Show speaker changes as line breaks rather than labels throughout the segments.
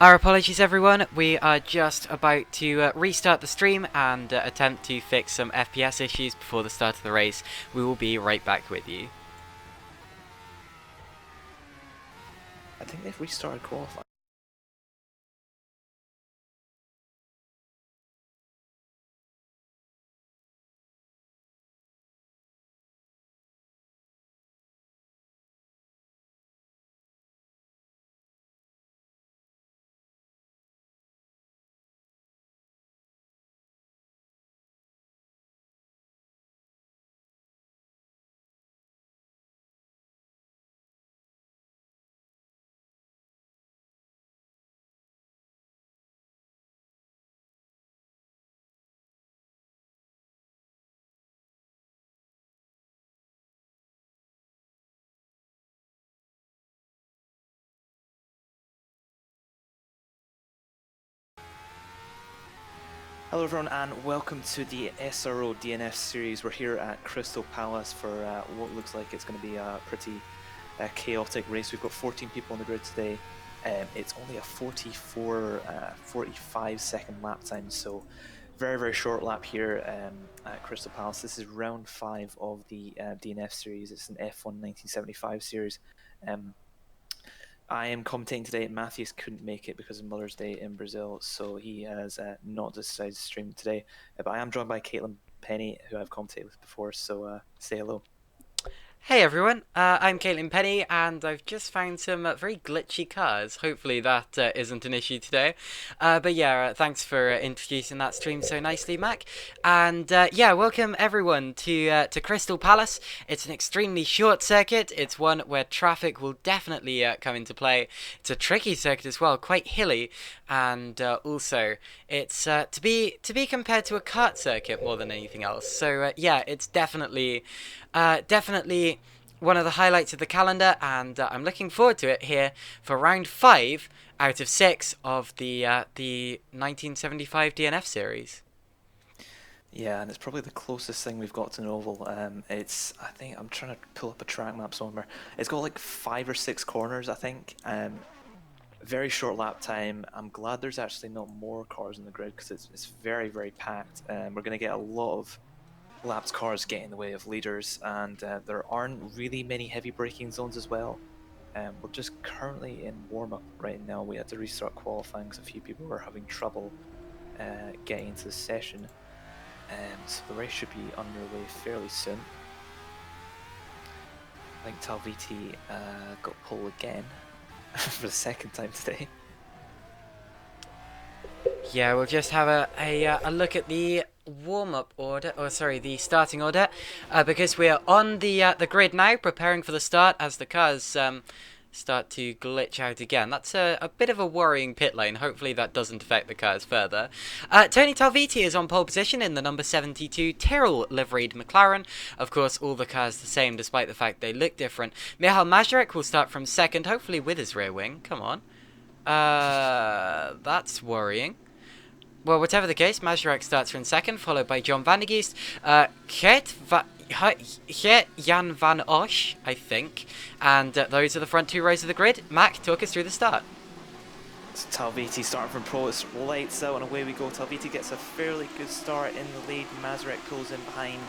Our apologies, everyone. We are just about to restart the stream and attempt to fix some FPS issues before the start of the race. We will be right back with you.
I think they've restarted qualifying. Hello everyone and welcome to the SRO DNF Series. We're here at Crystal Palace for what looks like it's going to be a pretty chaotic race. We've got 14 people on the grid today. It's only a 45 second lap time, so very short lap here at Crystal Palace. This is round 5 of the DNF Series. It's an F1 1975 series. I am commentating today. Matthews couldn't make it because of Mother's Day in Brazil, so he has not decided to stream today. But I am joined by Caitlin Penny, who I've commentated with before, so say hello.
Hey everyone, I'm Caitlin Penny, and I've just found some very glitchy cars. Hopefully that isn't an issue today. But yeah, thanks for introducing that stream so nicely, Mac. And yeah, welcome everyone to Crystal Palace. It's an extremely short circuit. It's one where traffic will definitely come into play. It's a tricky circuit as well, quite hilly, and also it's to be compared to a kart circuit more than anything else. So yeah, it's definitely one of the highlights of the calendar, and I'm looking forward to it here for round 5 out of 6 of the 1975 DNF series.
Yeah, and it's probably the closest thing we've got to an oval. I think I'm trying to pull up a track map somewhere. It's got like 5 or 6 corners, I think. Very short lap time. I'm glad there's actually not more cars in the grid because it's very packed. We're going to get a lot of lapped cars get in the way of leaders, and there aren't really many heavy braking zones as well. We're just currently in warm-up right now. We had to restart qualifying because a few people were having trouble getting into the session, so the race should be underway fairly soon. I think Talviti got pole again for the second time today.
Yeah, we'll just have a look at the warm-up order, or sorry, the starting order, because we are on the grid now, preparing for the start as the cars start to glitch out again. That's a bit of a worrying pit lane. Hopefully that doesn't affect the cars further. Tony Talviti is on pole position in the number 72 Tyrrell liveried McLaren. Of course, all the cars the same, despite the fact they look different. Michal Mazurek will start from second, hopefully with his rear wing. Come on. That's worrying. Well, whatever the case, Mazurek starts from second, followed by John van der Geest, Geert Jan van Osch, I think, and those are the front 2 rows of the grid. Mac, talk us through the start.
So Talviti starting from pole, it's lights out and away we go. Talviti gets a fairly good start in the lead, Mazurek pulls in behind.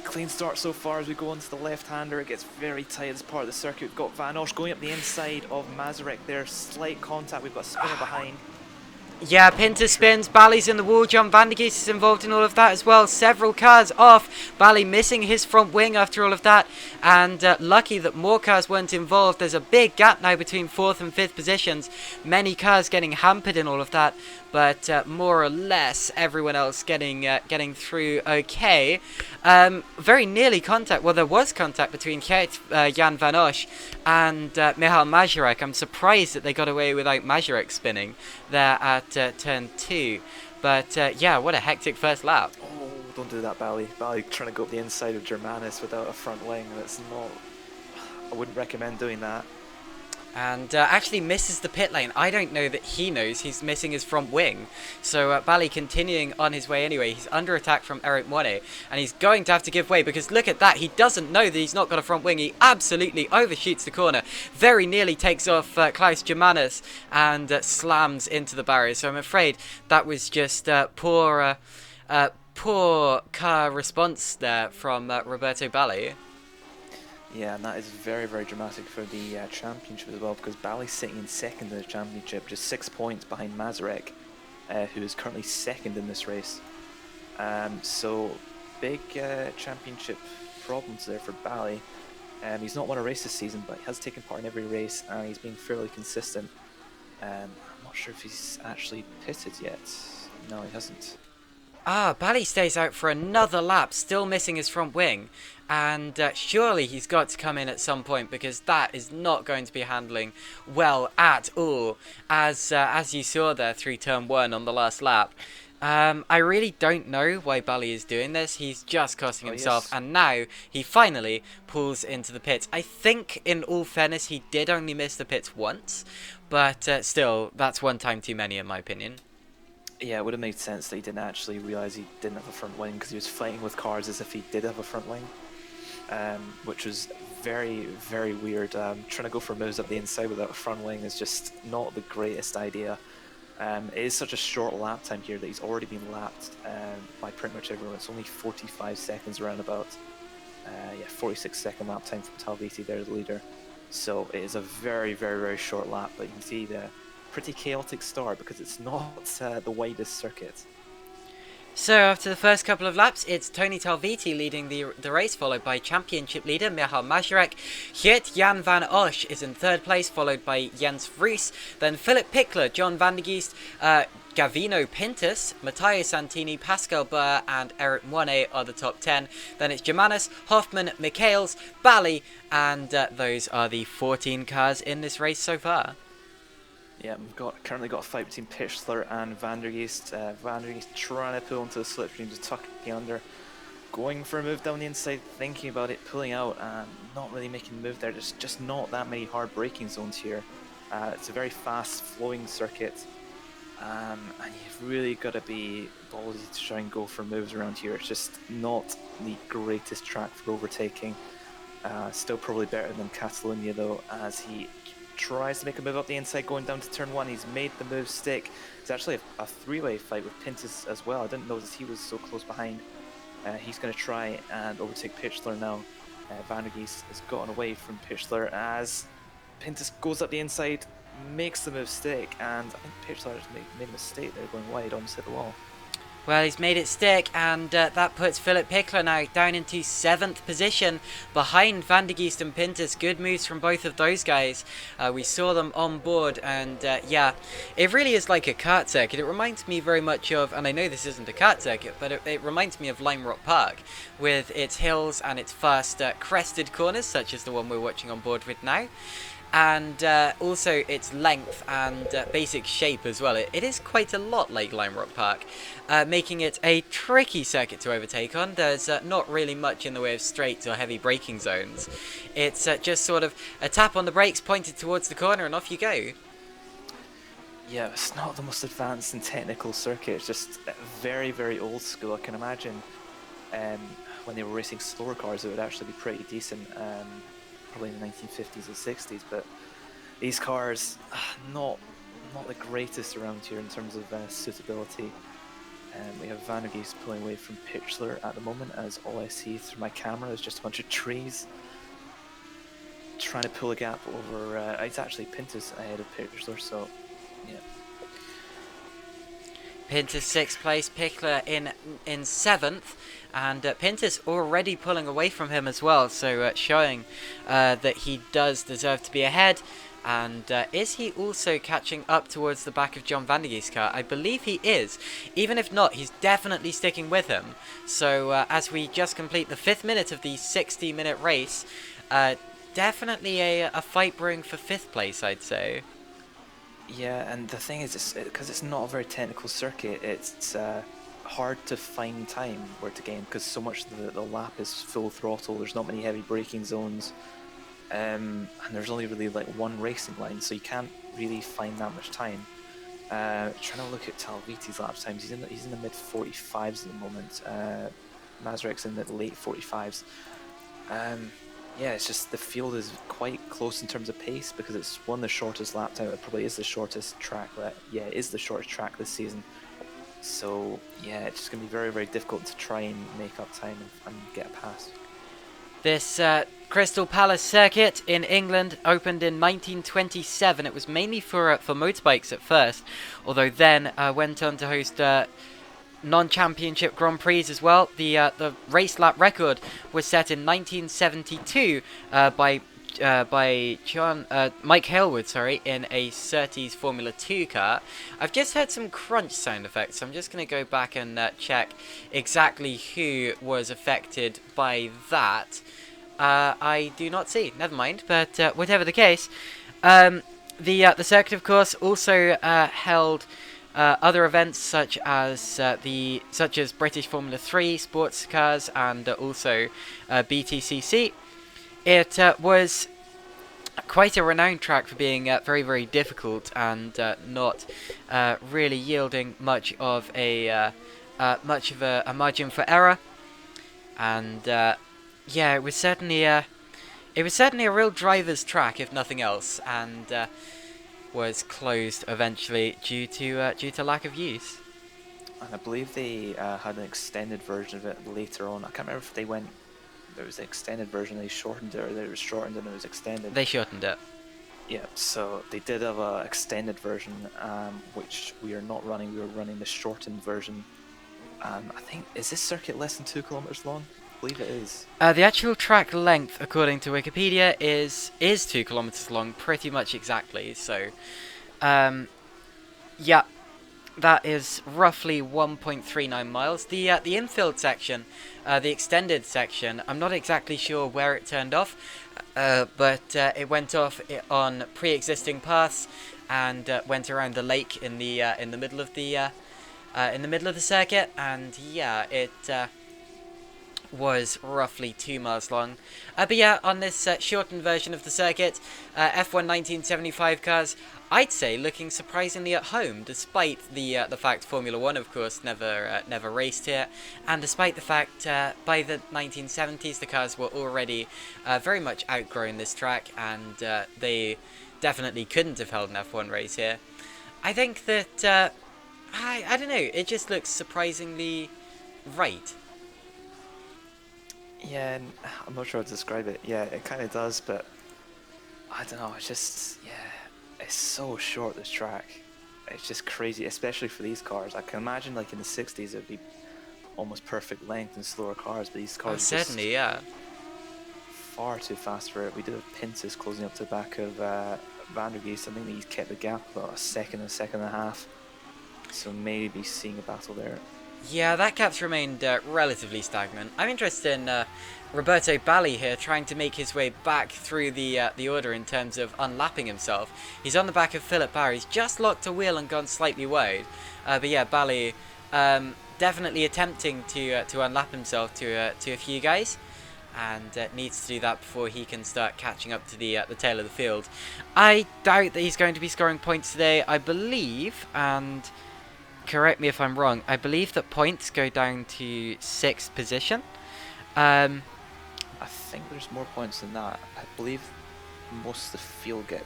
Clean start so far as we go onto the left-hander. It gets very tight as part of the circuit. We've got Van Osch going up the inside of Mazurek there, slight contact, we've got a spinner behind.
Yeah, Pinter spins, Bally's in the wall, John van der Geest is involved in all of that as well. Several cars off, Bally missing his front wing after all of that, and lucky that more cars weren't involved. There's a big gap now between 4th and 5th positions. Many cars getting hampered in all of that, but more or less everyone else getting through okay. Very nearly contact. Well, there was contact between Geert Jan van Osch and Michal Mazurek. I'm surprised that they got away without Mazurek spinning there at turn 2. But yeah, what a hectic first lap.
Oh, don't do that, Bally. Bally trying to go up the inside of Germanis without a front wing. That's not... I wouldn't recommend doing that.
and actually misses the pit lane. I don't know that he knows he's missing his front wing. So Bally continuing on his way anyway. He's under attack from Eric Moine, and he's going to have to give way because look at that. He doesn't know that he's not got a front wing. He absolutely overshoots the corner. Very nearly takes off Klaus Germanus and slams into the barrier. So I'm afraid that was just poor car response there from Roberto Bally.
Yeah, and that is very, very dramatic for the championship as well, because Bally's sitting in second in the championship, just 6 points behind Mazarek, who is currently second in this race. So big championship problems there for Bally. He's not won a race this season, but he has taken part in every race, and he's been fairly consistent. I'm not sure if he's actually pitted yet. No, he hasn't.
Bally stays out for another lap, still missing his front wing. And surely he's got to come in at some point because that is not going to be handling well at all. As you saw there through turn 1 on the last lap. I really don't know why Bally is doing this. He's just costing himself,
yes.
And now he finally pulls into the pits. I think, in all fairness, he did only miss the pits once, but still, that's one time too many in my opinion.
Yeah, it would have made sense that he didn't actually realise he didn't have a front wing because he was fighting with cars as if he did have a front wing, which was very, very weird. Trying to go for moves up the inside without a front wing is just not the greatest idea. It is such a short lap time here that he's already been lapped by pretty much everyone. It's only 45 seconds around about. 46-second lap time from Talviti there, the leader. So it is a very, very, very short lap, but you can see the pretty chaotic start because it's not the widest circuit.
So after the first couple of laps, it's Tony Talviti leading the race, followed by championship leader Michal Mazurek. Geert Jan van Osch is in third place, followed by Jens Vries. Then Philip Pickler, John van der Geest, Gavino Pintus, Matteo Santini, Pascal Burr and Eric Moine are the top 10. Then it's Germanus, Hoffman, Michaels, Bally, and those are the 14 cars in this race so far.
Yeah, we've currently got a fight between Pichler and Van der Geest. Van der Geest trying to pull into the slipstream, just tucking under, going for a move down the inside, thinking about it, pulling out, and not really making the move there. There's just not that many hard braking zones here. It's a very fast flowing circuit, and you've really got to be ballsy to try and go for moves around here. It's just not the greatest track for overtaking. Still probably better than Catalonia though, as he tries to make a move up the inside going down to turn 1. He's made the move stick. It's actually a three-way fight with Pintus as well. I didn't notice he was so close behind. He's going to try and overtake Pichler now. Van der Geest has gotten away from Pichler as Pintus goes up the inside, makes the move stick, and I think Pichler has made a mistake there going wide, almost hit the wall.
Well, he's made it stick, and that puts Philip Pickler now down into 7th position behind Van der Geest and Pintus. Good moves from both of those guys. We saw them on board, and yeah, it really is like a kart circuit. It reminds me very much of, and I know this isn't a kart circuit, but it reminds me of Lime Rock Park, with its hills and its fast crested corners, such as the one we're watching on board with now. And also its length and basic shape as well. It is quite a lot like Lime Rock Park, making it a tricky circuit to overtake on. There's not really much in the way of straight or heavy braking zones. It's just sort of a tap on the brakes pointed towards the corner and off you go.
Yeah, it's not the most advanced and technical circuit. It's just very, very old school. I can imagine when they were racing slower cars it would actually be pretty decent. Probably in the 1950s and 60s, but these cars not the greatest around here in terms of suitability. We have Van der Geest pulling away from Pichler at the moment, as all I see through my camera is just a bunch of trees. Trying to pull a gap over, it's actually Pintus ahead of Pichler, so yeah.
Pintus 6th place, Pickler in 7th, and Pintus already pulling away from him as well, so showing that he does deserve to be ahead. And is he also catching up towards the back of John van der Geest's car? I believe he is. Even if not, he's definitely sticking with him. So as we just complete the 5th minute of the 60-minute race, definitely a fight brewing for 5th place, I'd say.
Yeah, and the thing is, because it's not a very technical circuit, it's hard to find time where to gain, because so much of the lap is full throttle. There's not many heavy braking zones. and there's only really like one racing line, so you can't really find that much time. Trying to look at Talviti's lap times, he's in the mid 45s at the moment. Masarek's in the late 45s. Yeah, it's just the field is quite close in terms of pace because it's one of the shortest lap time. It probably is the shortest track. Yeah, it is the shortest track this season. So yeah, it's just gonna be very, very difficult to try and make up time and get a pass.
This Crystal Palace circuit in England opened in 1927. It was mainly for motorbikes at first, although then went on to host non-championship Grand Prix as well. The race lap record was set in 1972 by Mike Hailwood, in a Surtees Formula 2 car. I've just heard some crunch sound effects, so I'm just going to go back and check exactly who was affected by that. I do not see. Never mind. But whatever the case, the circuit, of course, also held other events such as British Formula 3 sports cars and also BTCC. It was quite a renowned track for being very, very difficult and not really yielding much of a margin for error. And yeah, it was certainly a real driver's track, if nothing else, and was closed eventually due to lack of use.
And I believe they had an extended version of it later on. I can't remember if they went. There was an extended version. They shortened it, or they was shortened and it was extended.
They shortened it.
Yeah, so they did have an extended version, which we are not running. We were running the shortened version. I think, is this circuit less than 2 kilometers long? I believe it is.
The actual track length, according to Wikipedia, is 2 kilometers long, pretty much exactly. So, yeah, that is roughly 1.39 miles. The infield section, the extended section, I'm not exactly sure where it turned off, but it went off on pre-existing paths and went around the lake in the middle of the circuit, and yeah, it was roughly 2 miles long. But yeah, on this shortened version of the circuit, F1 1975 cars, I'd say, looking surprisingly at home, despite the fact Formula 1, of course, never raced here, and despite the fact by the 1970s the cars were already very much outgrowing this track, and they definitely couldn't have held an F1 race here. I think that, I don't know, it just looks surprisingly right.
Yeah, and I'm not sure how to describe it. Yeah, it kind of does, but I don't know. It's just, yeah, it's so short, this track. It's just crazy, especially for these cars. I can imagine, like, in the 60s, it would be almost perfect length and slower cars, but these cars are
certainly, yeah,
far too fast for it. We did have Pintus closing up to the back of Van der Geest. I think he's kept the gap about a second and a half. So maybe seeing a battle there.
Yeah, that gap's remained relatively stagnant. I'm interested in Roberto Bali here, trying to make his way back through the order in terms of unlapping himself. He's on the back of Philip Bauer. He's just locked a wheel and gone slightly wide. But yeah, Bali definitely attempting to unlap himself to a few guys, and needs to do that before he can start catching up to the tail of the field. I doubt that he's going to be scoring points today. I believe, and correct me if I'm wrong, I believe that points go down to 6th position.
I think there's more points than that. I believe most of the field gets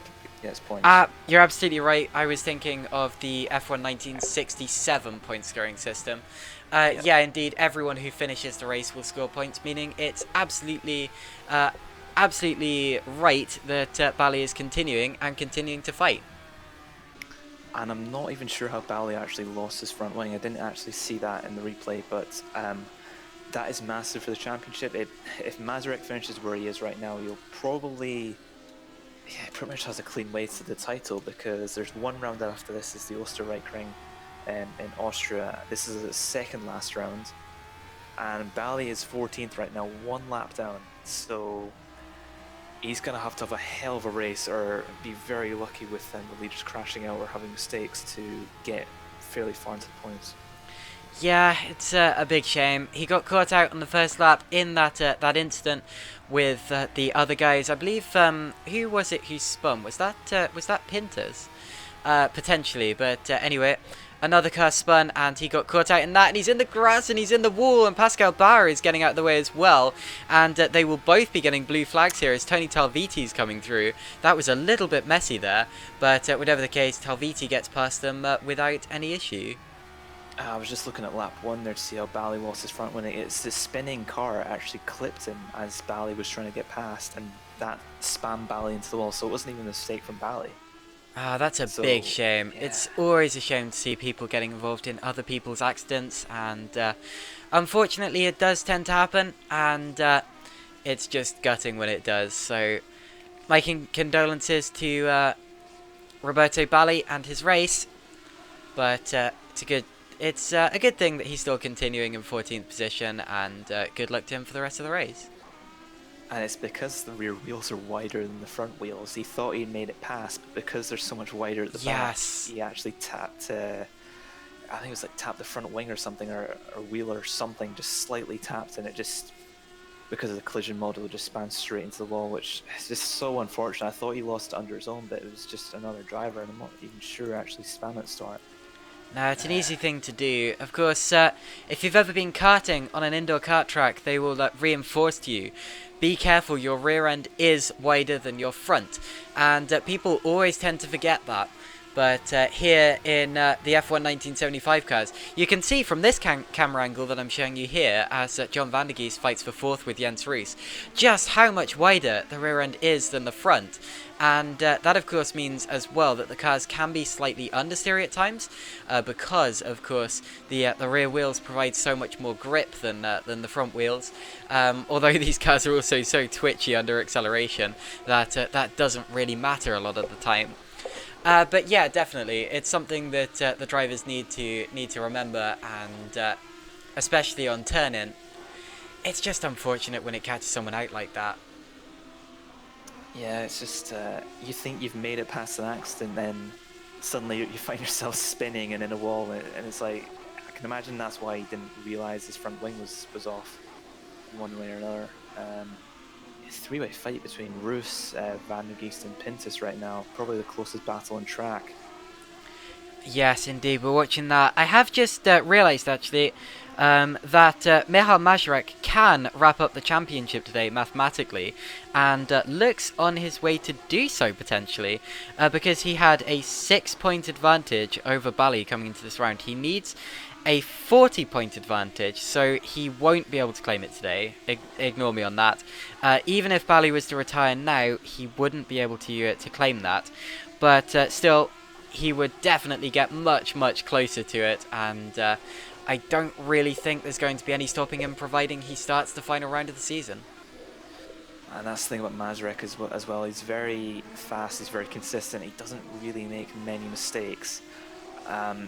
points.
You're absolutely right. I was thinking of the F1 1967 point scoring system. Yeah, indeed, everyone who finishes the race will score points, meaning it's absolutely right that Bali is continuing to fight.
And I'm not even sure how Bali actually lost his front wing. I didn't actually see that in the replay, but that is massive for the championship. If Masarek finishes where he is right now, he'll probably, pretty much has a clean way to the title, because there's one round after this is the Österreichring in Austria. This is the second last round, and Bali is 14th right now, one lap down. So he's going to have a hell of a race, or be very lucky with the leaders crashing out or having mistakes to get fairly far into the points.
Yeah, it's a big shame. He got caught out on the first lap in that incident with the other guys. I believe who was it who spun? Was that Pinter's? Potentially, but anyway, another car spun and he got caught out in that, and he's in the grass and he's in the wall, and Pascal Bauer is getting out of the way as well, and they will both be getting blue flags here as Tony Talviti's coming through. That was a little bit messy there, but whatever the case, Talviti gets past them without any issue.
I was just looking at lap 1 there to see how Bally lost his front wing. It's the spinning car actually clipped him as Bally was trying to get past, and that spammed Bally into the wall, so it wasn't even a mistake from Bally.
Ah, that's a big shame.
Yeah.
It's always a shame to see people getting involved in other people's accidents, and unfortunately it does tend to happen, and it's just gutting when it does. So my condolences to Roberto Bali and his race, but it's a good thing that he's still continuing in 14th position, and good luck to him for the rest of the race.
And it's because the rear wheels are wider than the front wheels. He thought he'd made it past, but because they're so much wider at the back, he actually tapped, I think it was like tapped the front wing or something, or wheel or something, just slightly tapped, and it just, because of the collision model, it just span straight into the wall, which is just so unfortunate. I thought he lost it under his own, but it was just another driver, and I'm not even sure actually spam at start.
No, it's an easy thing to do. Of course, if you've ever been karting on an indoor kart track, they will reinforce to you. Be careful, your rear end is wider than your front. And people always tend to forget that. But here in the F1 1975 cars, you can see from this camera angle that I'm showing you here, as John Van der Geest fights for 4th with Jens Roos, just how much wider the rear end is than the front. And that of course means as well that the cars can be slightly understeery at times, because of course the rear wheels provide so much more grip than the front wheels. Although these cars are also so twitchy under acceleration that that doesn't really matter a lot of the time. But yeah, definitely, it's something that the drivers need to remember, and especially on turn-in, it's just unfortunate when it catches someone out like that.
Yeah, it's just, you think you've made it past an accident, then suddenly you find yourself spinning and in a wall, and it's like, I can imagine that's why he didn't realise his front wing was off in one way or another. Three-way fight between Roos, Van der Geest and Pintus right now, probably the closest battle on track.
Yes, indeed, we're watching that. I have just realised, actually, that Michal Mazurek can wrap up the championship today, mathematically, and looks on his way to do so, potentially, because he had a 6-point advantage over Bali coming into this round. He needs a 40-point advantage, so he won't be able to claim it today. Ignore me on that. Even if Bali was to retire now, he wouldn't be able to claim that. But still, he would definitely get much, much closer to it, and I don't really think there's going to be any stopping him, providing he starts the final round of the season.
And that's the thing about Mazurek as well. He's very fast, he's very consistent, he doesn't really make many mistakes.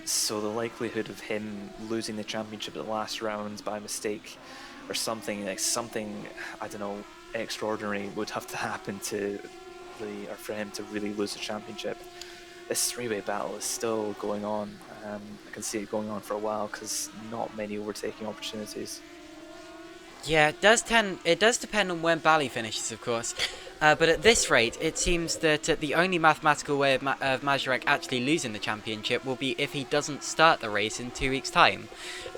So the likelihood of him losing the championship at the last rounds by mistake or something, I don't know, extraordinary would have to happen for him to really lose the championship. This three-way battle is still going on. I can see it going on for a while because not many overtaking opportunities.
Yeah, it does depend on when Bali finishes, of course. But at this rate, it seems that the only mathematical way of Mazurek actually losing the championship will be if he doesn't start the race in 2 weeks' time.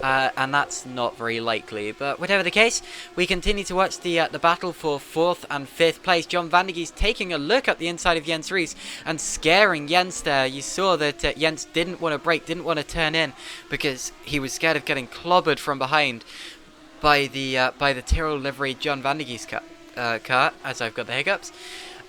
And that's not very likely. But whatever the case, we continue to watch the battle for 4th and 5th place. John Van der Geest taking a look at the inside of Jens Roos and scaring Jens there. You saw that Jens didn't want to brake, didn't want to turn in, because he was scared of getting clobbered from behind by the Tyrrell livery John Van der Geest car, as I've got the hiccups.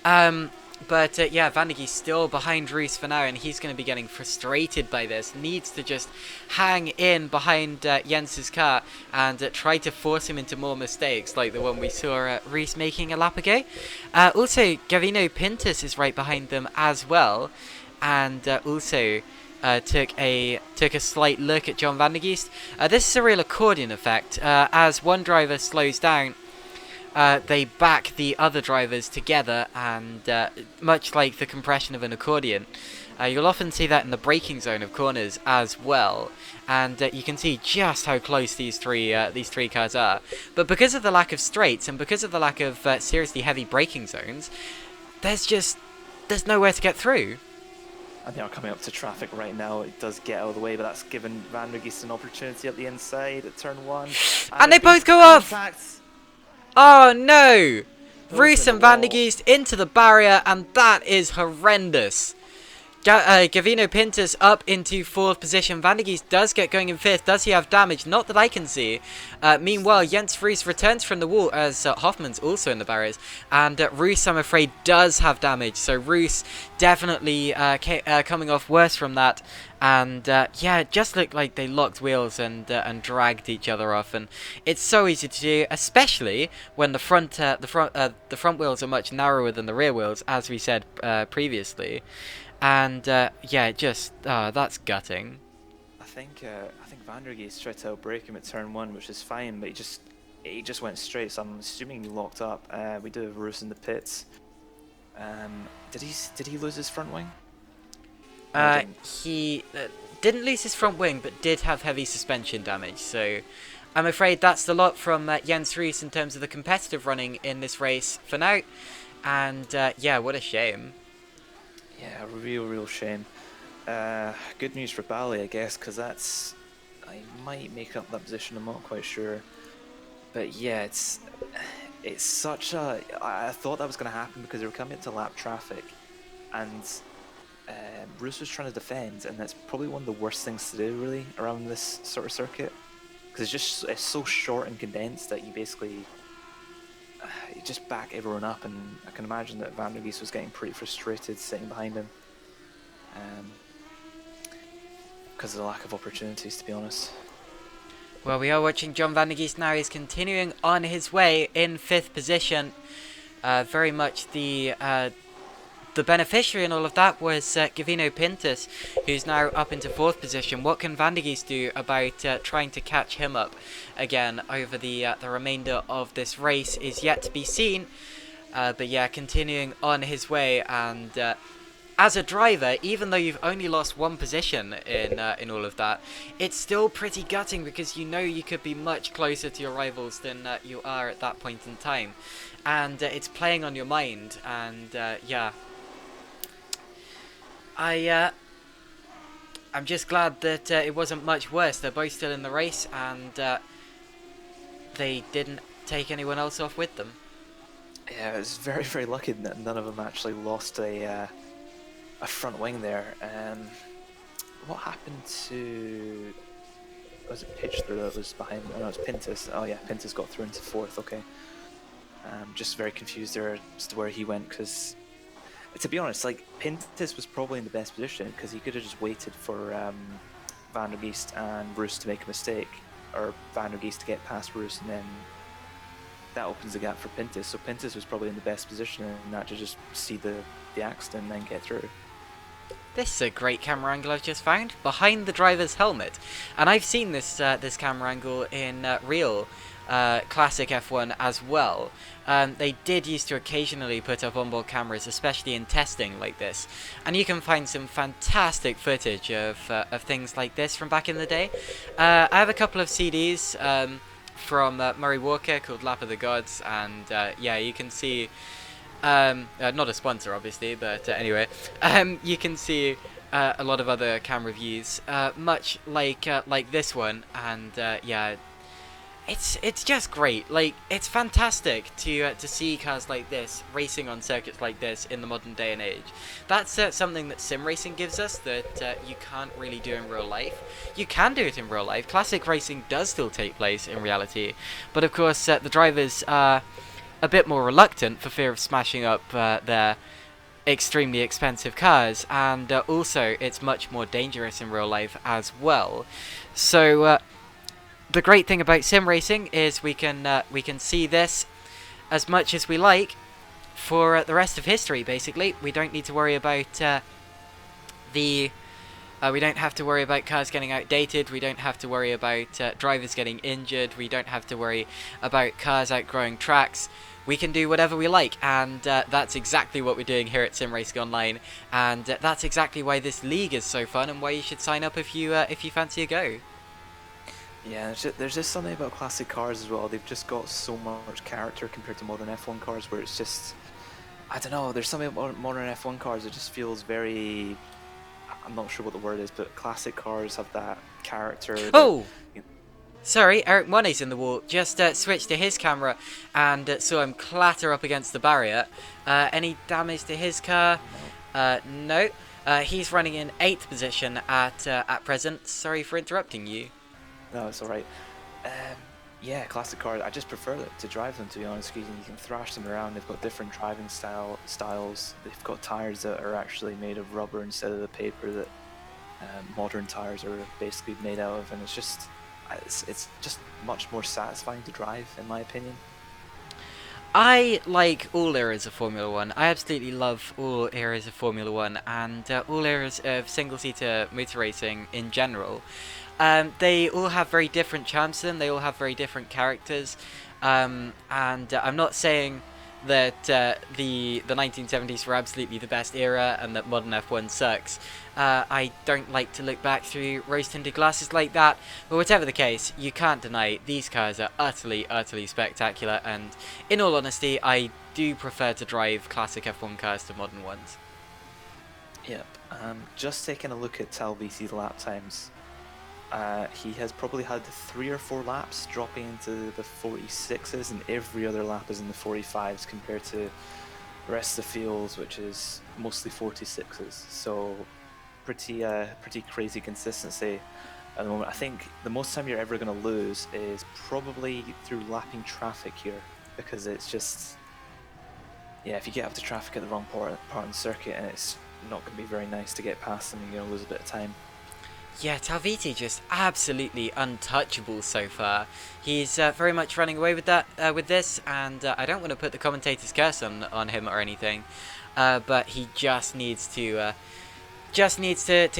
But yeah, Van der Geest still behind Roos for now, and he's going to be getting frustrated by this. Needs to just hang in behind Jens's car and try to force him into more mistakes, like the one we saw Roos making a lap ago. Also, Gavino Pintus is right behind them as well, and also took a slight look at John Van der Geest. This is a real accordion effect. As one driver slows down, they back the other drivers together, and much like the compression of an accordion, you'll often see that in the braking zone of corners as well. And you can see just how close these three cars are. But because of the lack of straights and because of the lack of seriously heavy braking zones, there's nowhere to get through.
And they are coming up to traffic right now. It does get out of the way, but that's given Van der Geest an opportunity at the inside at turn 1.
And they both go off! Oh no! Roos and Van der Geest into the barrier, and that is horrendous. Gavino Pintus up into 4th position. Van der Geest does get going in 5th. Does he have damage? Not that I can see. Meanwhile, Jens Roos returns from the wall as Hoffman's also in the barriers. And Roos, I'm afraid, does have damage. So Roos definitely coming off worse from that. And yeah, it just looked like they locked wheels and dragged each other off. And it's so easy to do, especially when the front wheels are much narrower than the rear wheels, as we said previously. And yeah, just that's gutting.
I think Van der Geest tried to outbrake him at turn 1, which is fine, but he just went straight. So I'm assuming he locked up. We do have Roos in the pits. Did he lose his front wing?
He didn't lose his front wing, but did have heavy suspension damage. So I'm afraid that's the lot from Jens Roos in terms of the competitive running in this race for now. And yeah, what a shame.
Yeah, real shame. Good news for Bali, I guess, because I might make up that position. I'm not quite sure, but yeah, it's such a. I thought that was going to happen because they were coming into lap traffic, and Roos was trying to defend, and that's probably one of the worst things to do really around this sort of circuit, because it's so short and condensed that you basically. You just back everyone up, and I can imagine that Van der Geest was getting pretty frustrated sitting behind him because of the lack of opportunities, to be honest.
Well, we are watching John Van der Geest now. He's continuing on his way in 5th position. Very much the beneficiary in all of that was Gavino Pintus, who's now up into 4th position. What can Van der Geest do about trying to catch him up again over the remainder of this race is yet to be seen. But yeah, continuing on his way, and as a driver, even though you've only lost 1 position in all of that, it's still pretty gutting because you know you could be much closer to your rivals than you are at that point in time, and it's playing on your mind. And yeah. I'm just glad that it wasn't much worse. They're both still in the race, and they didn't take anyone else off with them.
Yeah, it was very lucky that none of them actually lost a front wing there. What happened to... Was it pitch through that was behind? Oh no, it was Pintus. Oh yeah, Pintus got through into 4th, okay. Just very confused there as to where he went, because... To be honest, like, Pintus was probably in the best position because he could have just waited for Van der Geest and Roos to make a mistake, or Van der Geest to get past Roos, and then that opens the gap for Pintus. So Pintus was probably in the best position in that to just see the accident and then get through.
This is a great camera angle I've just found, behind the driver's helmet. And I've seen this this camera angle in real classic F1 as well. They did used to occasionally put up onboard cameras, especially in testing like this, and you can find some fantastic footage of things like this from back in the day. I have a couple of CDs from Murray Walker called Lap of the Gods, and yeah, you can see, not a sponsor obviously, but anyway, you can see a lot of other camera views, much like this one, and yeah. It's just great. Like, it's fantastic to see cars like this racing on circuits like this in the modern day and age. That's something that sim racing gives us that you can't really do in real life. You can do it in real life. Classic racing does still take place in reality, but of course the drivers are a bit more reluctant for fear of smashing up their extremely expensive cars, and also it's much more dangerous in real life as well. So. The great thing about sim racing is we can see this as much as we like for the rest of history. Basically, we don't need to worry about the We don't have to worry about cars getting outdated. We don't have to worry about drivers getting injured. We don't have to worry about cars outgrowing tracks. We can do whatever we like, and that's exactly what we're doing here at SimRacingOnline, and that's exactly why this league is so fun, and why you should sign up if you fancy a go.
Yeah, there's just something about classic cars as well. They've just got so much character compared to modern F1 cars, where it's just, I don't know, there's something about modern F1 cars that just feels very, I'm not sure what the word is, but classic cars have that character.
Oh! Sorry, Eric Money's in the wall. Just switched to his camera and saw him clatter up against the barrier. Any damage to his car? No. He's running in 8th position at present. Sorry for interrupting you.
No, it's alright. Yeah, classic cars, I just prefer to drive them, to be honest, because you can thrash them around. They've got different driving styles. They've got tyres that are actually made of rubber instead of the paper that modern tyres are basically made out of, and it's just much more satisfying to drive, in my opinion.
I like all eras of Formula 1. I absolutely love all eras of Formula 1 and all eras of single-seater motor racing in general. They all have very different charms to them. They all have very different characters. And I'm not saying that the 1970s were absolutely the best era and that modern F1 sucks. I don't like to look back through rose-tinted glasses like that. But whatever the case, you can't deny these cars are utterly, utterly spectacular. And in all honesty, I do prefer to drive classic F1 cars to modern ones.
Yep. Just taking a look at Talviti's lap times. He has probably had 3 or 4 laps dropping into the 46s, and every other lap is in the 45s compared to the rest of the fields, which is mostly 46s. So pretty crazy consistency at the moment. I think the most time you're ever going to lose is probably through lapping traffic here, because it's just, yeah, if you get up to traffic at the wrong part of the circuit, and it's not going to be very nice to get past them, you're going to lose a bit of time.
Yeah, Talviti just absolutely untouchable so far. He's very much running away with that, with this, and I don't want to put the commentator's curse on him or anything, but he just needs to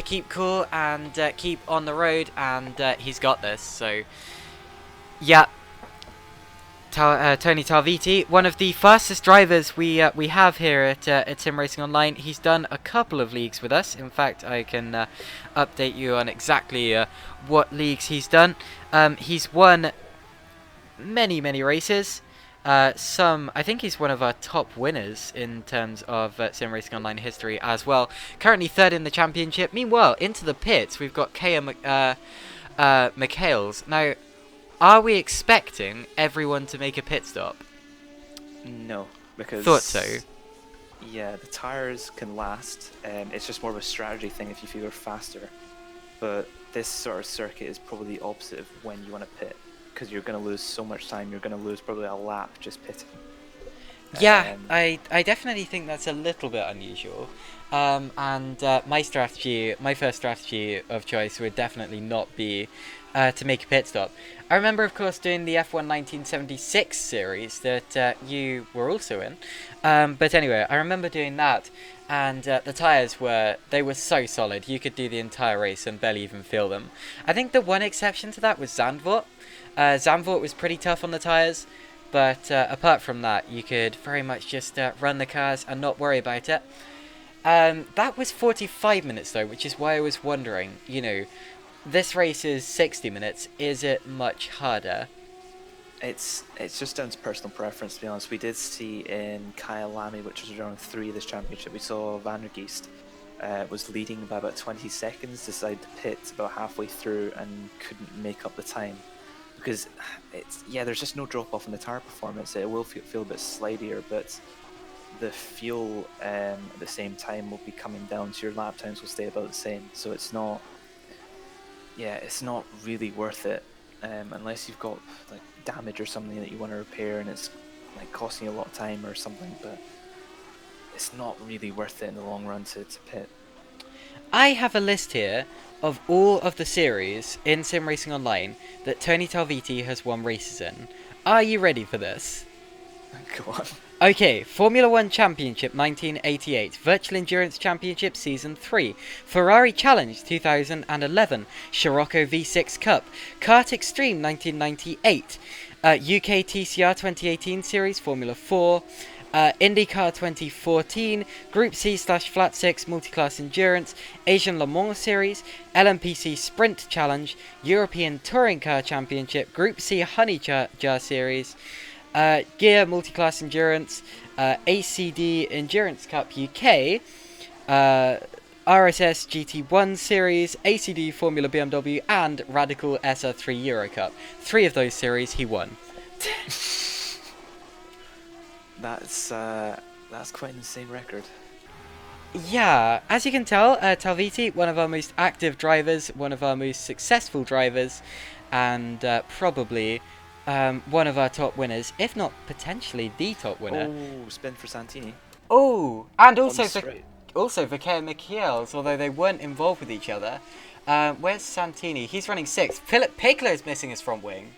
keep cool and keep on the road, and he's got this. So, yeah. Tony Talviti, one of the fastest drivers we have here at SimRacingOnline. He's done a couple of leagues with us. In fact, I can update you on exactly what leagues he's done. He's won many races. I think he's one of our top winners in terms of SimRacingOnline history as well. Currently 3rd in the championship. Meanwhile, into the pits, we've got Kea McHales. Now, are we expecting everyone to make a pit stop?
No, because...
Thought so.
Yeah, the tyres can last. It's just more of a strategy thing if you feel you're faster. But this sort of circuit is probably the opposite of when you want to pit, because you're going to lose so much time. You're going to lose probably a lap just pitting.
Yeah, I definitely think that's a little bit unusual. My first strategy of choice would definitely not be to make a pit stop. I remember, of course, doing the F1 1976 series that you were also in. But anyway, I remember doing that, and the tyres were so solid. You could do the entire race and barely even feel them. I think the one exception to that was Zandvoort. Zandvoort was pretty tough on the tyres, but apart from that, you could very much just run the cars and not worry about it. That was 45 minutes though, which is why I was wondering, this race is 60 minutes. Is it much harder?
It's just down to personal preference, to be honest. We did see in Kyalami, which was round 3 of this championship, we saw Van der Geest was leading by about 20 seconds, decided to pit about halfway through and couldn't make up the time. Because there's just no drop off in the tyre performance. It will feel a bit slidier, but the fuel at the same time will be coming down, so your lap times will stay about the same. So it's not really worth it unless you've got like damage or something that you want to repair and it's like costing you a lot of time or something. But it's not really worth it in the long run to pit.
I have a list here of all of the series in SimRacingOnline that Tony Talviti has won races in. Are you ready for this?
Go on.
Okay, Formula 1 Championship 1988, Virtual Endurance Championship Season 3, Ferrari Challenge 2011, Scirocco V6 Cup, Kart Extreme 1998, UK TCR 2018 Series Formula 4, IndyCar 2014, Group C/Flat 6 Multiclass Endurance, Asian Le Mans Series, LMPC Sprint Challenge, European Touring Car Championship, Group C Honey Jar Series, Gear Multiclass Endurance, ACD Endurance Cup UK, RSS GT1 Series, ACD Formula BMW, and Radical SR3 Euro Cup. 3 of those series he won.
That's quite an insane record.
Yeah, as you can tell, Talviti, one of our most active drivers, one of our most successful drivers, and probably one of our top winners, if not potentially the top winner.
Oh, spin for Santini.
Oh, and also
straight.
Vicair Michiels, although they weren't involved with each other. Where's Santini? He's running 6th. Philip Pickler is missing his front wing.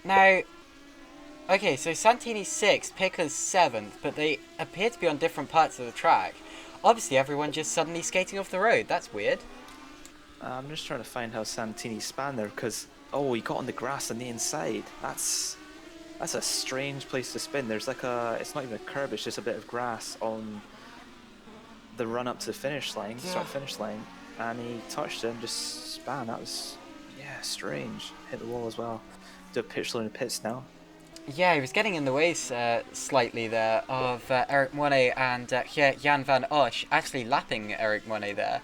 Now, okay, so Santini's 6th, Pickler's 7th, but they appear to be on different parts of the track. Obviously, everyone just suddenly skating off the road. That's weird.
I'm just trying to find how Santini span there, because he got on the grass on the inside. That's a strange place to spin. There's like it's not even a curb, it's just a bit of grass on the run up to the finish line, start finish line, and he touched it and just span. That was, strange. Hit the wall as well. Do a pitch in the pits now.
Yeah, he was getting in the way slightly there of Eric Monet and Jan van Osch, actually lapping Eric Monet there.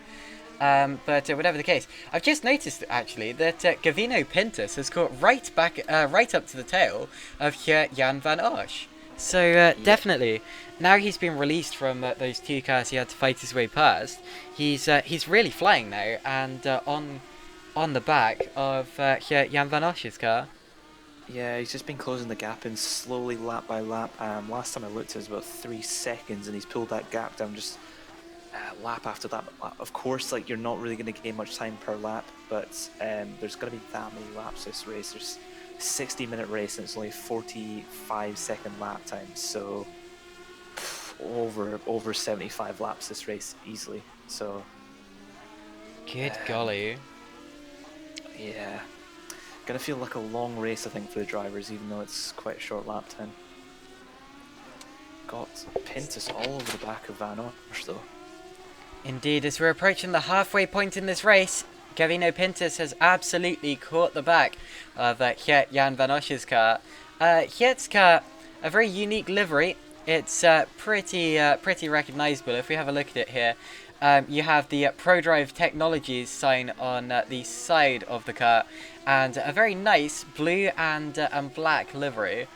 But whatever the case, I've just noticed actually that Gavino Pintus has caught right up to the tail of Jan van Osch. So definitely, now he's been released from those 2 cars he had to fight his way past. He's really flying now and on the back of Jan van Osch's car.
Yeah, he's just been closing the gap in slowly, lap by lap. Last time I looked, it was about 3 seconds, and he's pulled that gap down just lap after that. Of course, like, you're not really going to gain much time per lap, but there's going to be that many laps this race. There's a 60-minute race, and it's only 45-second lap time, so over 75 laps this race easily. So
Good golly.
Yeah. Gonna feel like a long race, I think, for the drivers, even though it's quite a short lap time. Got Pintus all over the back of Van Osch, though.
Indeed, as we're approaching the halfway point in this race, Gavino Pintus has absolutely caught the back of Jan van Osch's car. Hjet's car, a very unique livery. It's pretty recognisable. If we have a look at it here, you have the ProDrive Technologies sign on the side of the car, and a very nice blue and black livery.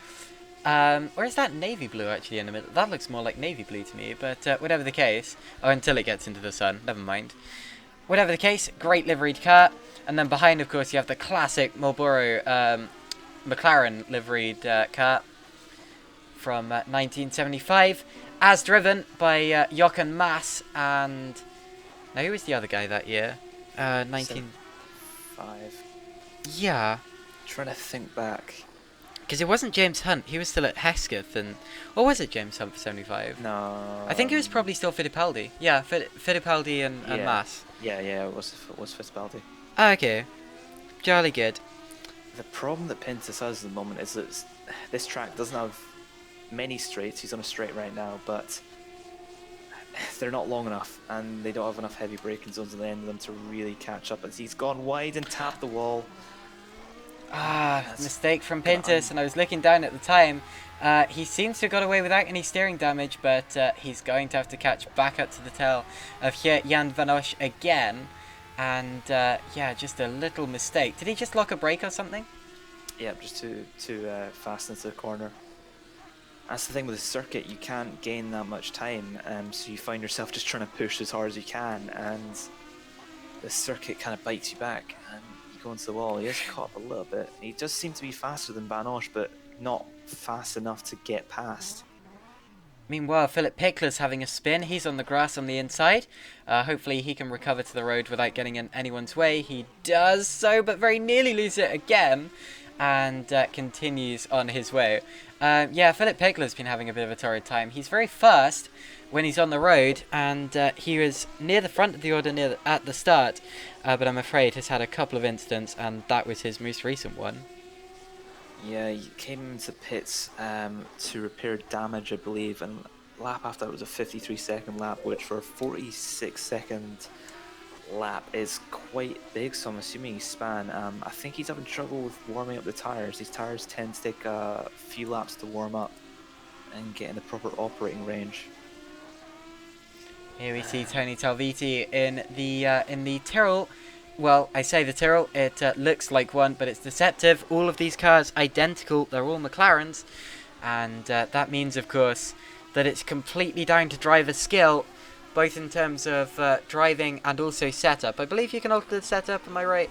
Or is that navy blue actually in the middle? That looks more like navy blue to me, but whatever the case. Oh, until it gets into the sun, never mind. Whatever the case, great liveried car. And then behind, of course, you have the classic Marlboro McLaren liveried car from 1975, as driven by Jochen Mass and... Now, who was the other guy that year?
1975.
Yeah.
Trying to think back.
Because it wasn't James Hunt, he was still at Hesketh, and... Or was it James Hunt for 75?
No.
I think it was probably still Fittipaldi. Yeah, Fittipaldi and Mass.
Yeah, it was Fittipaldi.
Okay. Jolly good.
The problem that Pintus has at the moment is that this track doesn't have many straights. He's on a straight right now, but they're not long enough, and they don't have enough heavy braking zones at the end of them to really catch up. As he's gone wide and tapped the wall.
Mistake from Pintus, and I was looking down at the time. He seems to have got away without any steering damage, but he's going to have to catch back up to the tail of Jan van Osch again. And yeah, just a little mistake. Did he just lock a brake or something?
Yeah, just too fast into the corner. That's the thing with the circuit, you can't gain that much time, so you find yourself just trying to push as hard as you can, and the circuit kind of bites you back, and you go into the wall. He is caught up a little bit. He does seem to be faster than Van Osch, but not fast enough to get past.
Meanwhile, Philip Pickler's having a spin. He's on the grass on the inside. Hopefully he can recover to the road without getting in anyone's way. He does so, but very nearly lose it again. and continues on his way. Yeah, Philip Pegler's been having a bit of a torrid time. He's very fast when he's on the road, and he was near the front of the order at the start, but I'm afraid has had a couple of incidents, and that was his most recent one.
Yeah, he came into pits to repair damage, I believe, and lap after that was a 53-second lap, which for a 46-second lap is quite big, so I'm assuming he span. I think he's having trouble with warming up the tyres. These tyres tend to take a few laps to warm up and get in the proper operating range.
Here we see Tony Talviti in the Tyrrell. Well, I say the Tyrrell, it looks like one, but it's deceptive. All of these cars identical, they're all McLarens, and that means, of course, that it's completely down to driver skill, both in terms of driving and also setup. I believe you can alter the setup, am I right?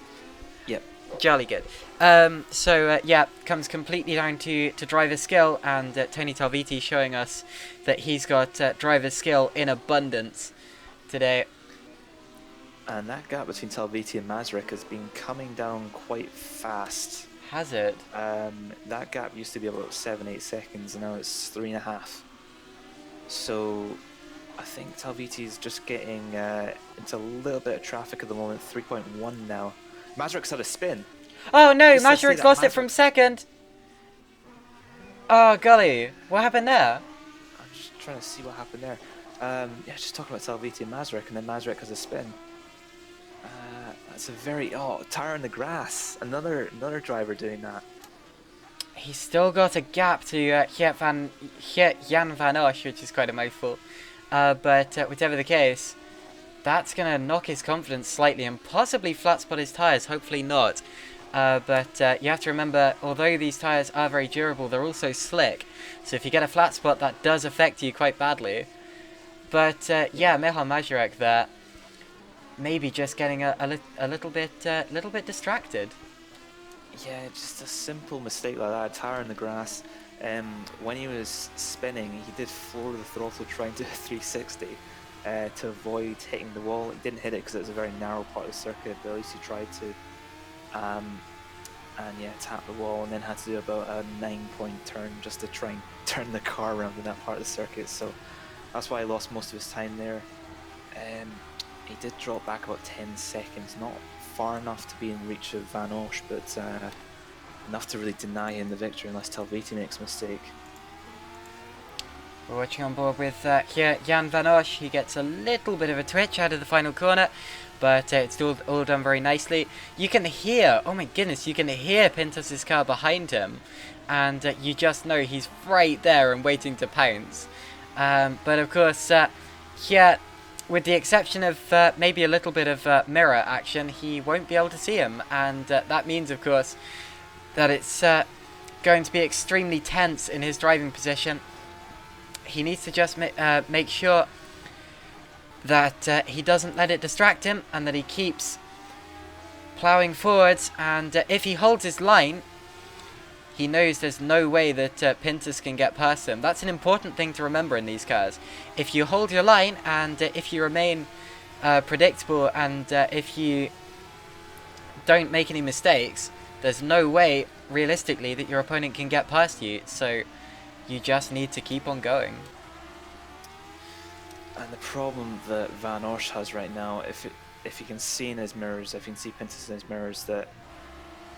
Yep.
Jolly good. Yeah, comes completely down to driver skill, and Tony Talviti showing us that he's got driver skill in abundance today.
And that gap between Talviti and Mazurek has been coming down quite fast.
Has it?
That gap used to be about 7-8 seconds, and now it's 3.5. So I think Talviti's just getting into a little bit of traffic at the moment. 3.1 now. Mazurek's had a spin.
Oh no, Mazurek's lost it from second. Oh golly, what happened there?
I'm just trying to see what happened there. Yeah, just talking about Talviti and Mazurek, and then Mazurek has a spin. That's a very tire in the grass. Another driver doing that.
He's still got a gap to Jan van Osch, which is quite a mouthful. But whatever the case, that's going to knock his confidence slightly and possibly flat spot his tyres. Hopefully not. But you have to remember, although these tyres are very durable, they're also slick. So if you get a flat spot, that does affect you quite badly. But yeah, Michal Mazurek there, maybe just getting a little bit distracted.
Yeah, just a simple mistake like that. A tire in the grass. When he was spinning, he did floor the throttle trying to do a 360 to avoid hitting the wall. He didn't hit it because it was a very narrow part of the circuit, but at least he tried to. And yeah, tap the wall, and then had to do about a 9-point turn just to try and turn the car around in that part of the circuit. So that's why he lost most of his time there. He did drop back about 10 seconds, not far enough to be in reach of Van Osch, but enough to really deny him the victory unless Talviti makes a mistake.
We're watching on board with Jan van Osch. He gets a little bit of a twitch out of the final corner, but it's all done very nicely. You can hear, oh my goodness, you can hear Pintus's car behind him, and you just know he's right there and waiting to pounce. But of course, here, with the exception of maybe a little bit of mirror action, he won't be able to see him, and that means, of course, that it's going to be extremely tense in his driving position. He needs to just make sure that he doesn't let it distract him, and that he keeps ploughing forwards, and if he holds his line, he knows there's no way that Pintus can get past him. That's an important thing to remember in these cars. If you hold your line, and if you remain predictable, and if you don't make any mistakes, there's no way, realistically, that your opponent can get past you. So you just need to keep on going.
And the problem that Van Osch has right now, if you can see in his mirrors, if you can see Pintus in his mirrors, that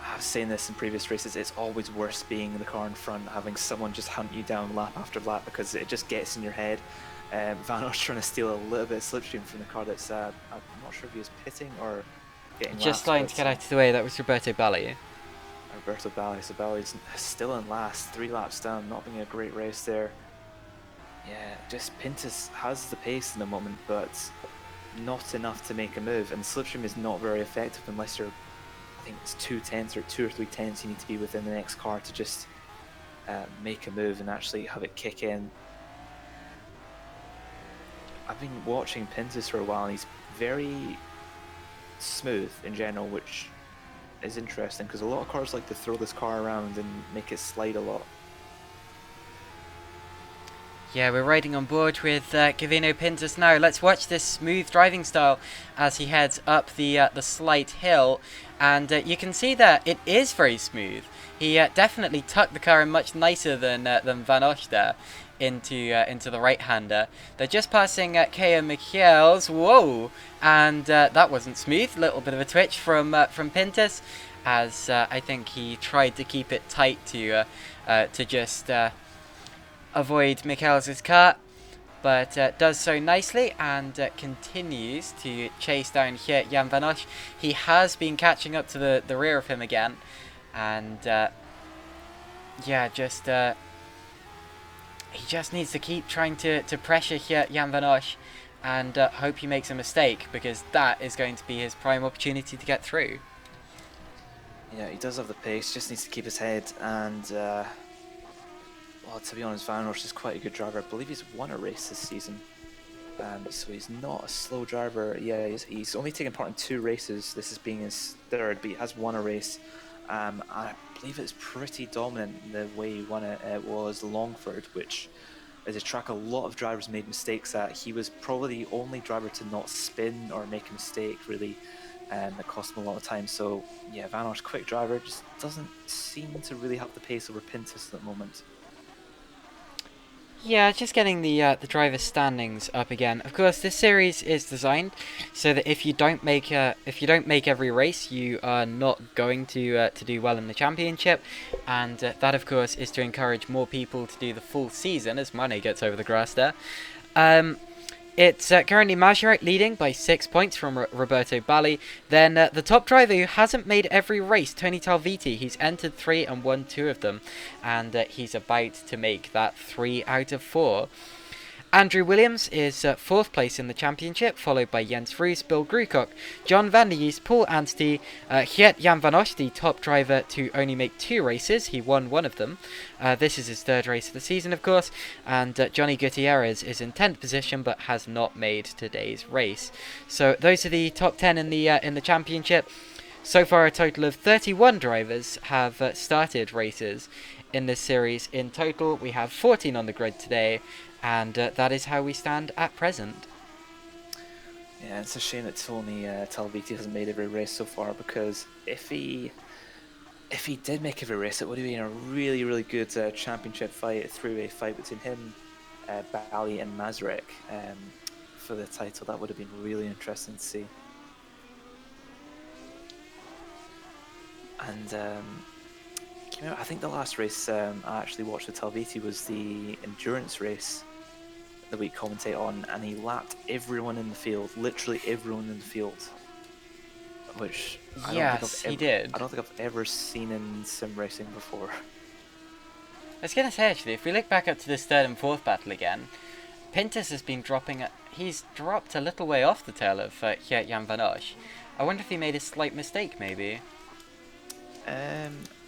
I've seen this in previous races, it's always worse being in the car in front, having someone just hunt you down lap after lap, because it just gets in your head. Van Osch trying to steal a little bit of slipstream from the car that's, I'm not sure if he was pitting or getting
Just
laps,
starting to get out of the way. That was Roberto Balli.
Roberto Balli. So Balli's still in last, 3 laps down, not being a great race there. Yeah, just Pintus has the pace in the moment, but not enough to make a move, and slipstream is not very effective unless you're, I think it's 2 tenths or 2 or 3 tenths you need to be within the next car to just make a move and actually have it kick in. I've been watching Pintus for a while, and he's very smooth in general, which is interesting because a lot of cars like to throw this car around and make it slide a lot.
Yeah, we're riding on board with Gavino Pintus now. Let's watch this smooth driving style as he heads up the slight hill, and you can see that it is very smooth. He definitely tucked the car in much nicer than Van Osch there into the right-hander. They're just passing Kea Michiels. Whoa! And that wasn't smooth. Little bit of a twitch from Pintus, as I think he tried to keep it tight to just avoid Michaels' car, but does so nicely and continues to chase down here Jan Van Osch. He has been catching up to the rear of him again, and yeah, he just needs to keep trying to pressure here Jan Van Osch and hope he makes a mistake, because that is going to be his prime opportunity to get through.
Yeah, he does have the pace, just needs to keep his head, and well, to be honest, Van Osch is quite a good driver. I believe he's won a race this season, so he's not a slow driver. Yeah, he's only taken part in 2 races. This is being his 3rd, but he has won a race. I believe it's pretty dominant the way he won it. It was Longford, which is a track a lot of drivers made mistakes at. He was probably the only driver to not spin or make a mistake, really, that cost him a lot of time. So yeah, Van Osch, quick driver, just doesn't seem to really have the pace over Pintus at the moment.
Yeah, just getting the driver standings up again. Of course, this series is designed so that if you don't make every race, you are not going to do well in the championship, and that of course is to encourage more people to do the full season. As Mane gets over the grass there. It's currently Maserati leading by 6 points from Roberto Bali. Then the top driver who hasn't made every race, Tony Talviti. He's entered 3 and won 2 of them. And he's about to make that 3 out of 4. Andrew Williams is 4th place in the championship, followed by Jens Vroes, Bill Grucock, John van der Yeest, Paul Anstey, Geert Jan van Osch, the top driver to only make 2 races. He won 1 of them. This is his 3rd race of the season, of course, and Johnny Gutierrez is in 10th position but has not made today's race. So those are the top 10 in the championship. So far, a total of 31 drivers have started races in this series. In total, we have 14 on the grid today. And that is how we stand at present.
Yeah, it's a shame that Tony Talviti hasn't made every race so far, because if he did make every race, it would have been a really, really good championship fight, a 3-way fight between him, Bali and Mazurek for the title. That would have been really interesting to see. And you know, I think the last race I actually watched with Talviti was the endurance race that we commentate on, and he lapped everyone in the field, literally everyone in the field, which
he did.
I don't think I've ever seen in sim racing before.
I was going to say, actually, if we look back up to this 3rd and 4th battle again, Pintus has been dropping. He's dropped a little way off the tail of Geert Jan van Osch. I wonder if he made a slight mistake, maybe.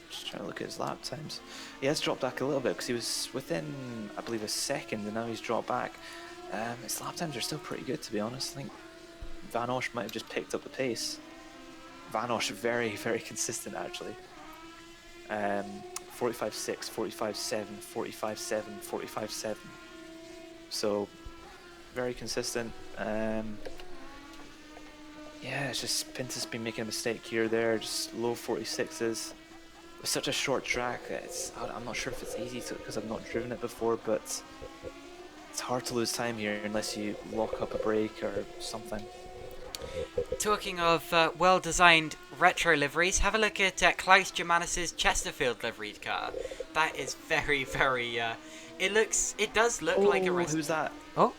Just trying to look at his lap times. He has dropped back a little bit because he was within, I believe, a second, and now he's dropped back. His lap times are still pretty good, to be honest. I think Van Osch might have just picked up the pace. Van Osch very, very consistent, actually. 45.6, 45.7, 45.7, 45.7. So very consistent. Yeah, it's just Pintus been making a mistake here or there, just low 46s. With such a short track, I'm not sure if it's easy because I've not driven it before, but it's hard to lose time here unless you lock up a brake or something.
Talking of well-designed retro liveries, have a look at Klaus Germanis' Chesterfield liveried car. That is very, very. It does look like a rest.
Who's that?
Oh,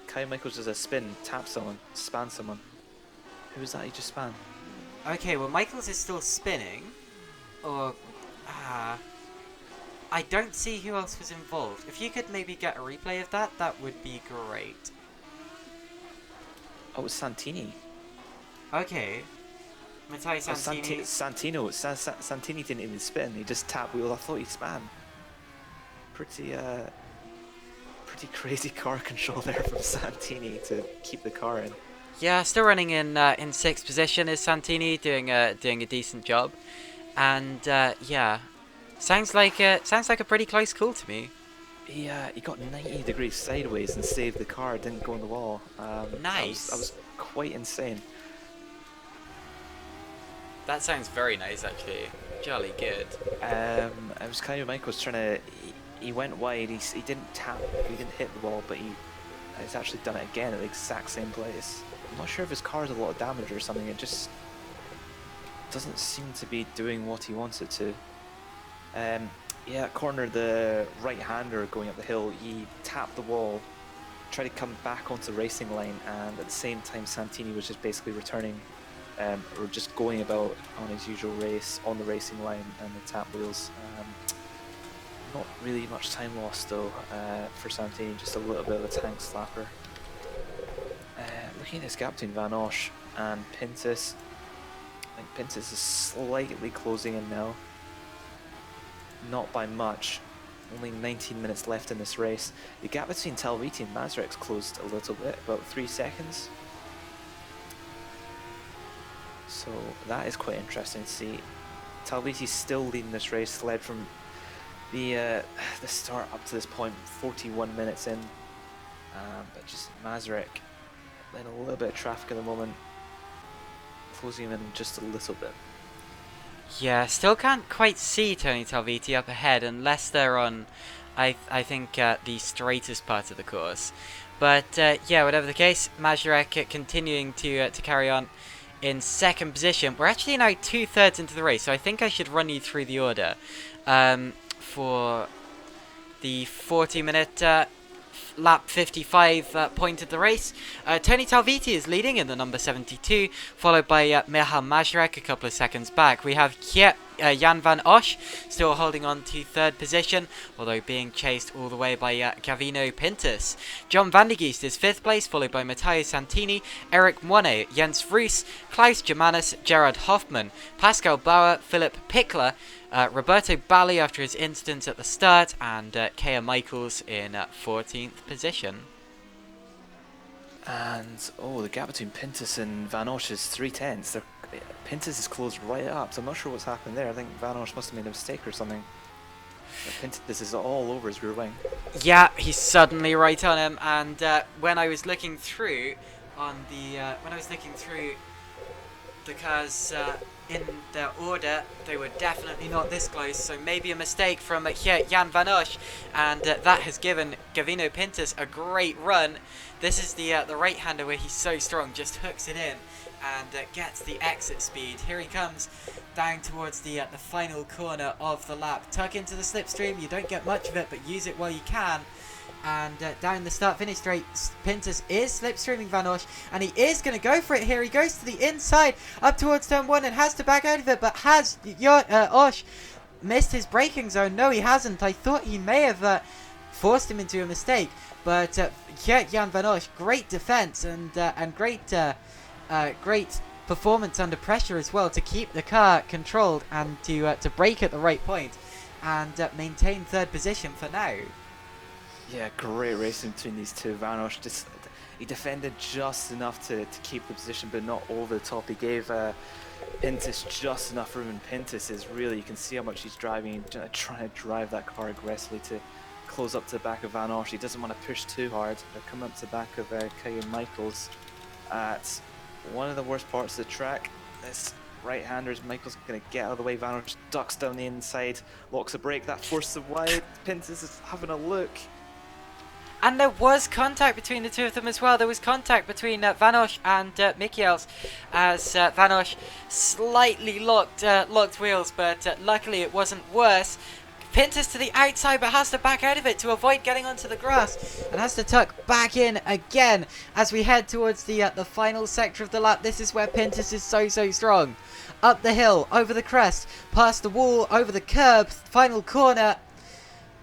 Kyle Michaels does a spin, tap someone, span someone. Who's that he just span?
okay. Well, Michaels is still spinning. Or, I don't see who else was involved. If you could maybe get a replay of that, that would be great.
Oh, it was Santini.
Okay. Matteo Santini.
Santini didn't even spin. He just tap wheeled. I thought he span. Pretty crazy car control there from Santini to keep the car in.
Yeah, still running in 6th position is Santini, doing a decent job. And yeah, sounds like a pretty close call to me.
he got 90 degrees sideways and saved the car, didn't go on the wall.
Nice.
That was quite insane.
That sounds very nice, actually. Jolly good.
It was kind of Michael's trying to. He went wide. He didn't tap. He didn't hit the wall, but he's actually done it again at the exact same place. I'm not sure if his car has a lot of damage or something. It just doesn't seem to be doing what he wants it to. Yeah, corner the right-hander going up the hill. He tapped the wall, tried to come back onto the racing line, and at the same time, Santini was just basically returning. Or just going about on his usual race on the racing line and the tap wheels. Not really much time lost though for Santini, just a little bit of a tank slapper. Looking at this gap between Van Osch and Pintus, I think Pintus is slightly closing in now. Not by much, only 19 minutes left in this race. The gap between Talviti and Masarek's closed a little bit, about 3 seconds. So that is quite interesting to see. Talviti's still leading this race, led from the start up to this point, 41 minutes in. But just Masarek in a little bit of traffic at the moment, closing him in just a little bit.
Yeah, still can't quite see Tony Talviti up ahead unless they're on, I think, the straightest part of the course. But yeah, whatever the case, Masarek continuing to carry on in second position. We're actually now 2/3 into the race, so I think I should run you through the order for the 40-minute lap 55 point of the race. Tony Talviti is leading in the number 72, followed by Michal Masarek a couple of seconds back. We have Jan Van Osch still holding on to third position, although being chased all the way by Gavino Pintus. John van der Geest is fifth place, followed by Matteo Santini, Eric Moine, Jens Roos, Klaus Germanus, Gerard Hoffmann, Pascal Bauer, Philip Pickler, Roberto Bali after his incident at the start, and Kea Michaels in 14th position.
And the gap between Pintus and Van Osch is 3/10. Pintus is closed right up, so I'm not sure what's happened there. I think Van Osch must have made a mistake or something. Pintus is all over his rear wing. Yeah,
he's suddenly right on him. And when I was looking through the cars in their order, they were definitely not this close, so maybe a mistake from Jan Van Osch, and that has given Gavino Pintus a great run. This is the right-hander where he's so strong, just hooks it in and gets the exit speed. Here he comes down towards the final corner of the lap. Tuck into the slipstream, you don't get much of it, but use it while you can. And down the start-finish straight, Pintus is slipstreaming Van Osch, and he is going to go for it here. He goes to the inside, up towards turn 1, and has to back out of it, but has Osch missed his braking zone? No, he hasn't. I thought he may have forced him into a mistake, but Jan Van Osch, great defense and great performance under pressure as well to keep the car controlled and to brake at the right point and maintain third position for now.
Yeah, great racing between these two. Van Osch he defended just enough to keep the position, but not over the top. He gave Pintus just enough room, and Pintus is really, you can see how much he's driving, trying to drive that car aggressively to close up to the back of Van Osch. He doesn't want to push too hard. They're coming up to the back of Kea Michaels at one of the worst parts of the track. This right-handers, Michael's going to get out of the way. Van Osch ducks down the inside, locks a brake, that forces him wide. Pintus is having a look.
And there was contact between the two of them as well. There was contact between Van Osch and Michiels as Van Osch slightly locked wheels, but luckily it wasn't worse. Pintus to the outside, but has to back out of it to avoid getting onto the grass, and has to tuck back in again as we head towards the final sector of the lap. This is where Pintus is so strong. Up the hill, over the crest, past the wall, over the curb, final corner.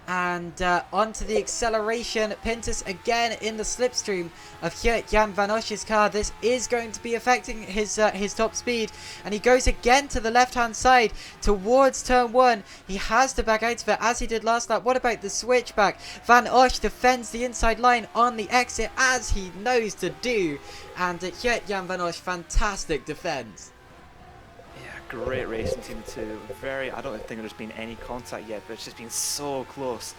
And onto the acceleration. Pintus again in the slipstream of Jan Van Osch's car. This is going to be affecting his top speed. And he goes again to the left-hand side towards turn 1. He has to back out of it as he did last lap. What about the switchback? Van Osch defends the inside line on the exit as he knows to do. And Jan Van Osch, fantastic defense.
Yeah, great race between the two. I don't think there's been any contact yet, but it's just been so close.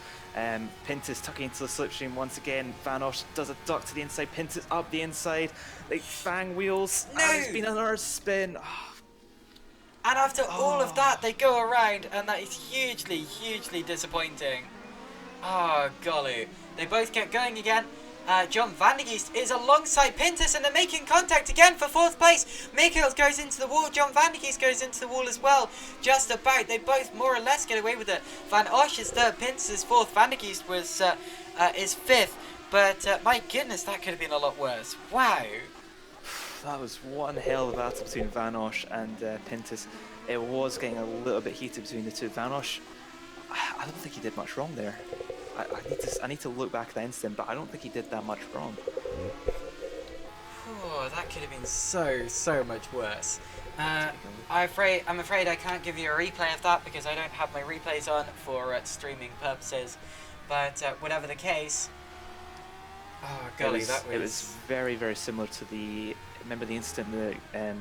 Pintus tucking into the slipstream once again. Vanosh does a duck to the inside. Pintus up the inside. They bang wheels.
No!
And it's been another spin.
And after all of that, they go around, and that is hugely, hugely disappointing. Oh, golly. They both get going again. John Vandergeest is alongside Pintus, and they're making contact again for 4th place. Michaels goes into the wall. John Vandergeest goes into the wall as well. Just about. They both more or less get away with it. Van Osch is 3rd. Pintus is 4th. Vandergeest is 5th. But my goodness, that could have been a lot worse. Wow.
That was one hell of a battle between Vanosh and Pintus. It was getting a little bit heated between the two. Vanosh, I don't think he did much wrong there. I need to look back at the incident, but I don't think he did that much wrong.
Oh, that could have been so much worse. I'm afraid I can't give you a replay of that because I don't have my replays on for streaming purposes. But whatever the case, oh golly, it
was very, very similar to remember the incident that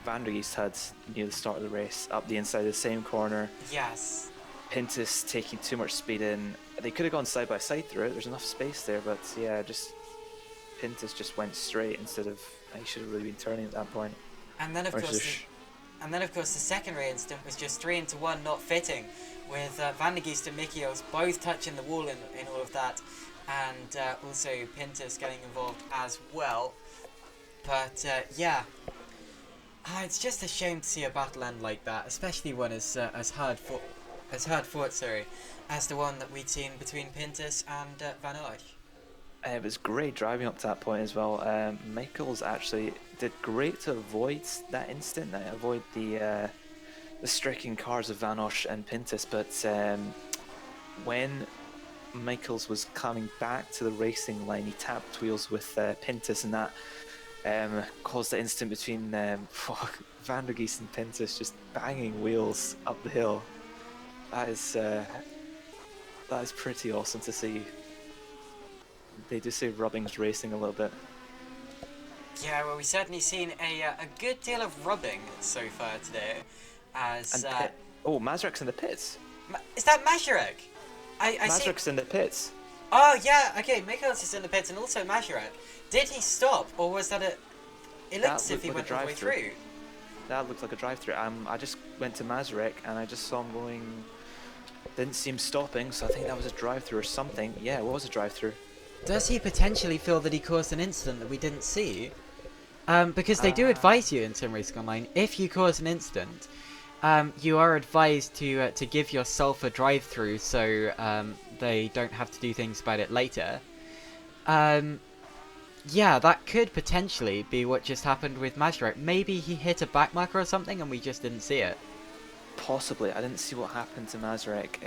Vandergeest had near the start of the race, up the inside of the same corner.
Yes.
Pintus taking too much speed in. They could have gone side by side through it. There's enough space there, but yeah, Pintus just went straight instead of. He should have really been turning at that point.
And then of course the secondary incident was just 3 into 1 not fitting, with Vandergeest and Mikios both touching the wall in all of that, and also Pintus getting involved as well. But yeah, it's just a shame to see a battle end like that, especially one as hard fought as the one that we'd seen between Pintus and Van Osch.
It was great driving up to that point as well. Michaels actually did great to avoid that incident, avoid the striking cars of Vanosh and Pintus, but when Michaels was coming back to the racing line, he tapped wheels with Pintus, and that caused the incident between Vandergeest and Pintus, just banging wheels up the hill. That is pretty awesome to see. They do say rubbing's racing a little bit.
Yeah, well, we've certainly seen a good deal of rubbing so far today.
Masarek's in the pits.
Is that Mazurek?
Masarek's in the pits.
Oh yeah, okay. Michaels is in the pits, and also Mazurek. Did he stop, or was that it looked as if he went all the way through.
That looked like a drive-through. I just went to Mazurek and I just saw him going. Didn't see him stopping, so I think that was a drive-through or something. Yeah, it was a drive-through.
Does he potentially feel that he caused an incident that we didn't see? Because they do advise you in SimRacingOnline, if you cause an incident, you are advised to give yourself a drive-through so they don't have to do things about it later. Yeah, that could potentially be what just happened with Mazurek. Maybe he hit a backmarker or something and we just didn't see it.
Possibly. I didn't see what happened to Mazurek.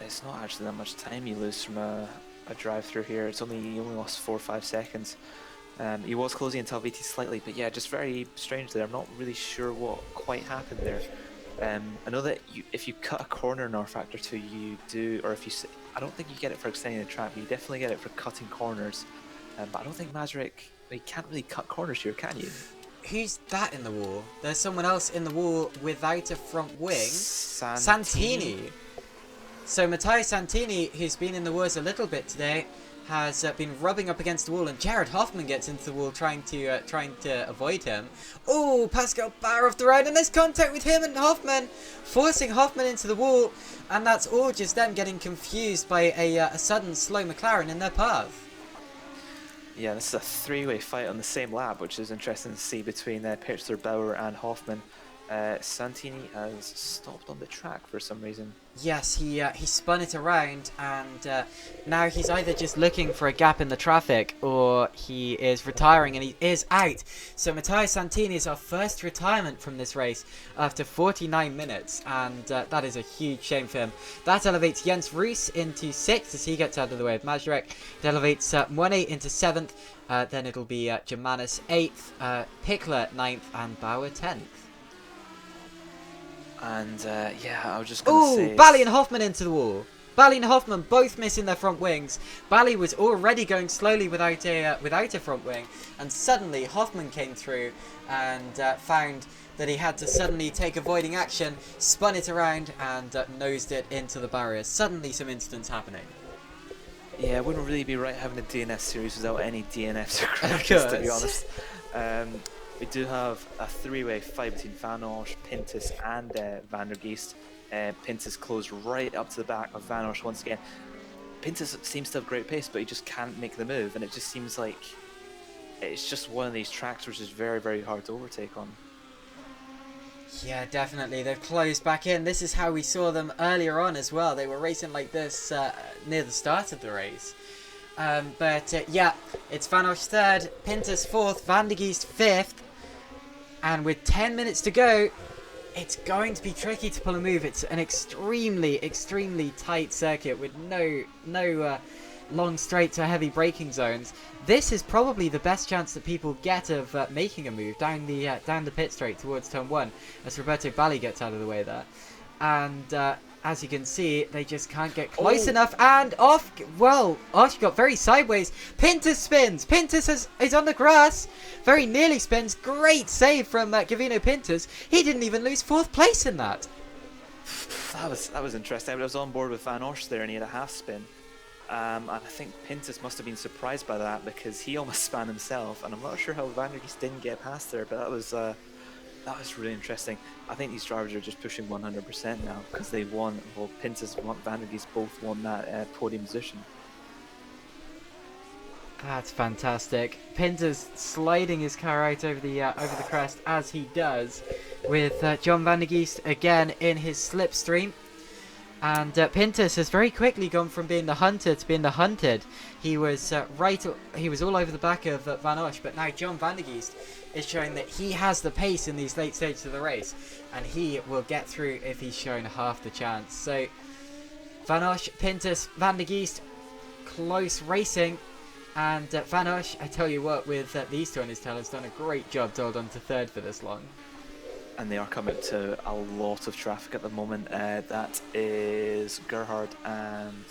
It's not actually that much time you lose from a drive-through here. He only lost 4 or 5 seconds. He was closing into LVT slightly, but yeah, just very strange there. I'm not really sure what quite happened there. I know that if you cut a corner in R Factor 2, you do, or if you, I don't think you get it for extending the track, but you definitely get it for cutting corners. But I don't think Mazurek, you can't really cut corners here, can you?
Who's that in the wall? There's someone else in the wall without a front wing. Santini. So Matteo Santini, who's been in the wars a little bit today, has been rubbing up against the wall, and Jared Hoffman gets into the wall trying to avoid him. Oh, Pascal Bauer off the ride, and there's contact with him and Hoffman, forcing Hoffman into the wall, and that's all just them getting confused by a sudden slow McLaren in their path.
Yeah, this is a three-way fight on the same lap, which is interesting to see between Pirchler, Bauer and Hoffman. Santini has stopped on the track for some reason.
Yes, he spun it around, and now he's either just looking for a gap in the traffic, or he is retiring, and he is out. So Matteo Santini is our first retirement from this race after 49 minutes, and that is a huge shame for him. That elevates Jens Rees into 6th as he gets out of the way of Mazurek. It elevates Moine into 7th, then it'll be Germanis 8th, Pickler 9th, and Bauer 10th. And yeah, I was just going to say... Bally and Hoffman into the wall. Bally and Hoffman both missing their front wings. Bally was already going slowly without a front wing, and suddenly Hoffman came through and found that he had to suddenly take avoiding action, spun it around and nosed it into the barrier. Suddenly some incidents happening.
Yeah, it wouldn't really be right having a DNF series without any DNFs or
Of
crashes, to be
course.
honest. We do have a three-way fight between Van Osch, Pintus and Van der Geest. Pintus closed right up to the back of Van Osch once again. Pintus seems to have great pace, but he just can't make the move, and it just seems like it's just one of these tracks which is very, very hard to overtake on.
Yeah, definitely. They've closed back in. This is how we saw them earlier on as well. They were racing like this near the start of the race. Yeah, it's Van Osch third, Pintus fourth, Van der Geest fifth. And with 10 minutes to go, it's going to be tricky to pull a move. It's an extremely, extremely tight circuit with no long straights or heavy braking zones. This is probably the best chance that people get of making a move down the pit straight towards turn 1 as Roberto Bali gets out of the way there. And as you can see, they just can't get close enough, and off. Well, Osh got very sideways. Pintus spins. Pintus is on the grass. Very nearly spins. Great save from Gavino Pintus. He didn't even lose 4th place in that.
That was interesting. I was on board with Van Osch there, and he had a half spin. And I think Pintus must have been surprised by that because he almost spun himself, and I'm not sure how Van der Geest didn't get past there, but that was really interesting. I think these drivers are just pushing 100% now because they won. Well, Pintus and Van der Geest both won that podium position.
That's fantastic. Pintus sliding his car out over the crest as he does, with John Van der Geest again in his slipstream. And Pintus has very quickly gone from being the hunter to being the hunted. He was he was all over the back of Van Osch, but now John Van der Geest is showing that he has the pace in these late stages of the race, and he will get through if he's shown half the chance. So Van Osch, Pintus, Van der Geest, close racing, and Van Osch, I tell you what, with these two on his tail, has done a great job to hold on to third for this long.
And they are coming to a lot of traffic at the moment. That is Gerhard and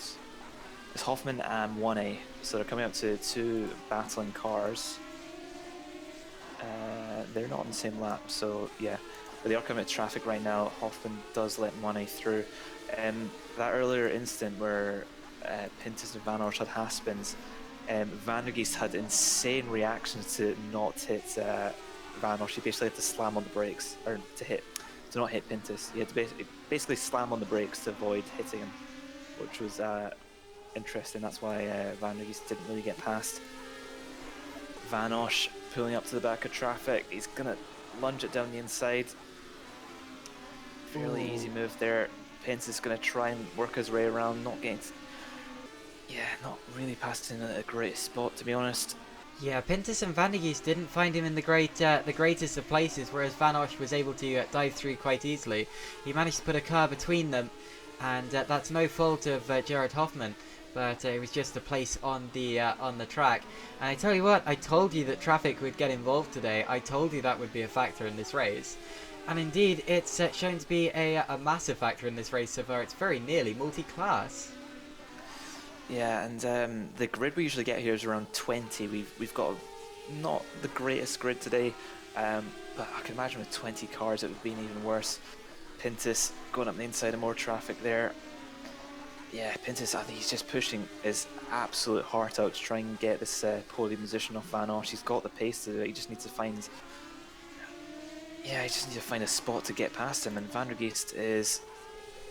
it's Hoffman and 1A. So they're coming up to two battling cars. They're not on the same lap, so yeah. But they are coming to traffic right now. Hoffman does let 1A through. That earlier instant where Pintus and Van Osch had half spins, Van der Geest had insane reactions to not hit Van Osch. He basically had to slam on the brakes, or to not hit Pintus. He had to basically slam on the brakes to avoid hitting him, which was interesting. That's why Van der Geest didn't really get past. Van Osch pulling up to the back of traffic. He's gonna lunge it down the inside. Fairly easy move there. Pintus is gonna try and work his way around, not really passing in a great spot, to be honest.
Yeah, Pintus and Van der Geest didn't find him in the greatest of places, whereas Van Osch was able to dive through quite easily. He managed to put a car between them, and that's no fault of Gerard Hoffman, but it was just a place on the track. And I tell you what, I told you that traffic would get involved today. I told you that would be a factor in this race. And indeed, it's shown to be a massive factor in this race so far. It's very nearly multi-class.
Yeah, and the grid we usually get here is around 20. We've got not the greatest grid today, but I can imagine with 20 cars it would have been even worse. Pintus going up the inside of more traffic there. Yeah, Pintus, I think he's just pushing his absolute heart out to try and get this podium position off Van Osch. He's got the pace to do it. He just needs to find a spot to get past him, and Van der Geest is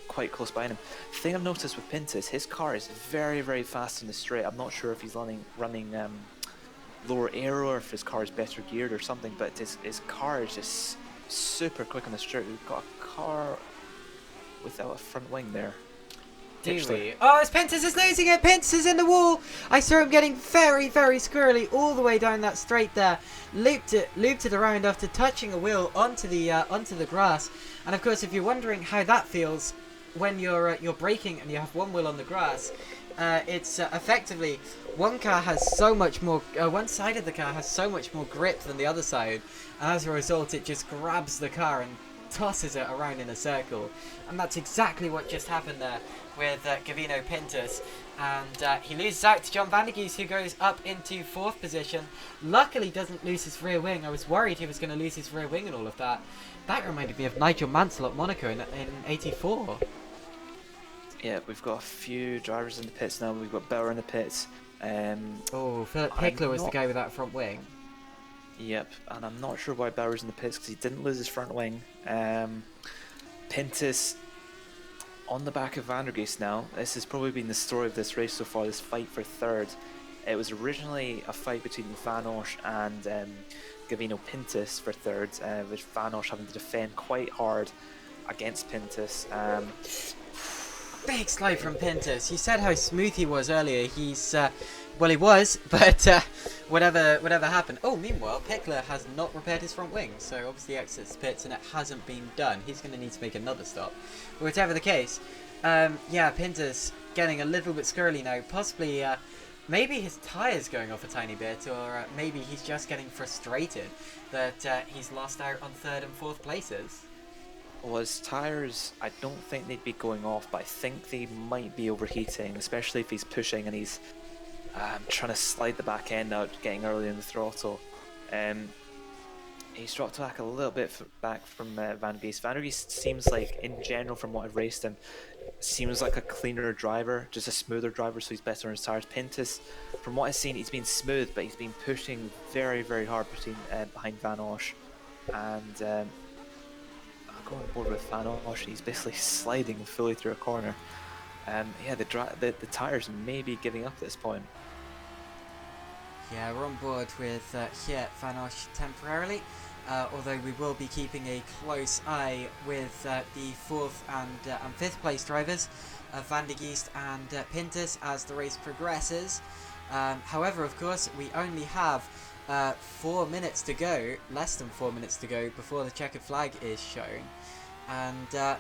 quite close behind him. The thing I've noticed with Pintus, his car is very, very fast in the straight. I'm not sure if he's running lower aero or if his car is better geared or something, but his car is just super quick on the straight. We've got a car without a front wing there.
Oh, as Pintus is losing it. Pintus is in the wall. I saw him getting very, very squirrely all the way down that straight there. Looped it around after touching a wheel onto the grass. And of course, if you're wondering how that feels when you're braking and you have one wheel on the grass, it's effectively one car has so much more. One side of the car has so much more grip than the other side, and as a result, it just grabs the car and tosses it around in a circle. And that's exactly what just happened there. with Gavino Pintus, and he loses out to John Van der Geest, who goes up into 4th position. Luckily doesn't lose his rear wing. I was worried he was going to lose his rear wing and all of that. That reminded me of Nigel Mansell at Monaco in '84.
Yeah, we've got a few drivers in the pits now. We've got Bauer in the pits.
Philip Pickler was the guy with that front wing.
Yep, and I'm not sure why Bauer's in the pits because he didn't lose his front wing. Pintus on the back of Van der Geest now. This has probably been the story of this race so far, this fight for 3rd. It was originally a fight between Van Osch and Gavino Pintus for 3rd, with Van Osch having to defend quite hard against Pintus.
Big slide from Pintus. You said how smooth he was earlier. He's well, he was, but whatever happened. Oh, meanwhile, Pickler has not repaired his front wing, so obviously exits the pits, and it hasn't been done. He's going to need to make another stop. Whatever the case, yeah, Pintus getting a little bit squirrely now. Possibly, maybe his tyres going off a tiny bit, or maybe he's just getting frustrated that he's lost out on 3rd and 4th places.
Well, his tyres, I don't think they'd be going off, but I think they might be overheating, especially if he's pushing and he's trying to slide the back end out, getting early in the throttle. He's dropped back a little bit back from Van der Geest. Van der Geest seems like, in general, from what I've raced him, seems like a cleaner driver, just a smoother driver, so he's better on his tyres. Pintus, from what I've seen, he's been smooth, but he's been pushing very, very hard behind Van Osch. And going board with Van Osch, he's basically sliding fully through a corner. Yeah, the tyres may be giving up at this point.
Yeah, we're on board with Van Osch temporarily, although we will be keeping a close eye with the 4th and 5th place drivers, Van der Geest and Pintus, as the race progresses. However, of course, we only have 4 minutes to go, less than 4 minutes to go, before the checkered flag is shown. And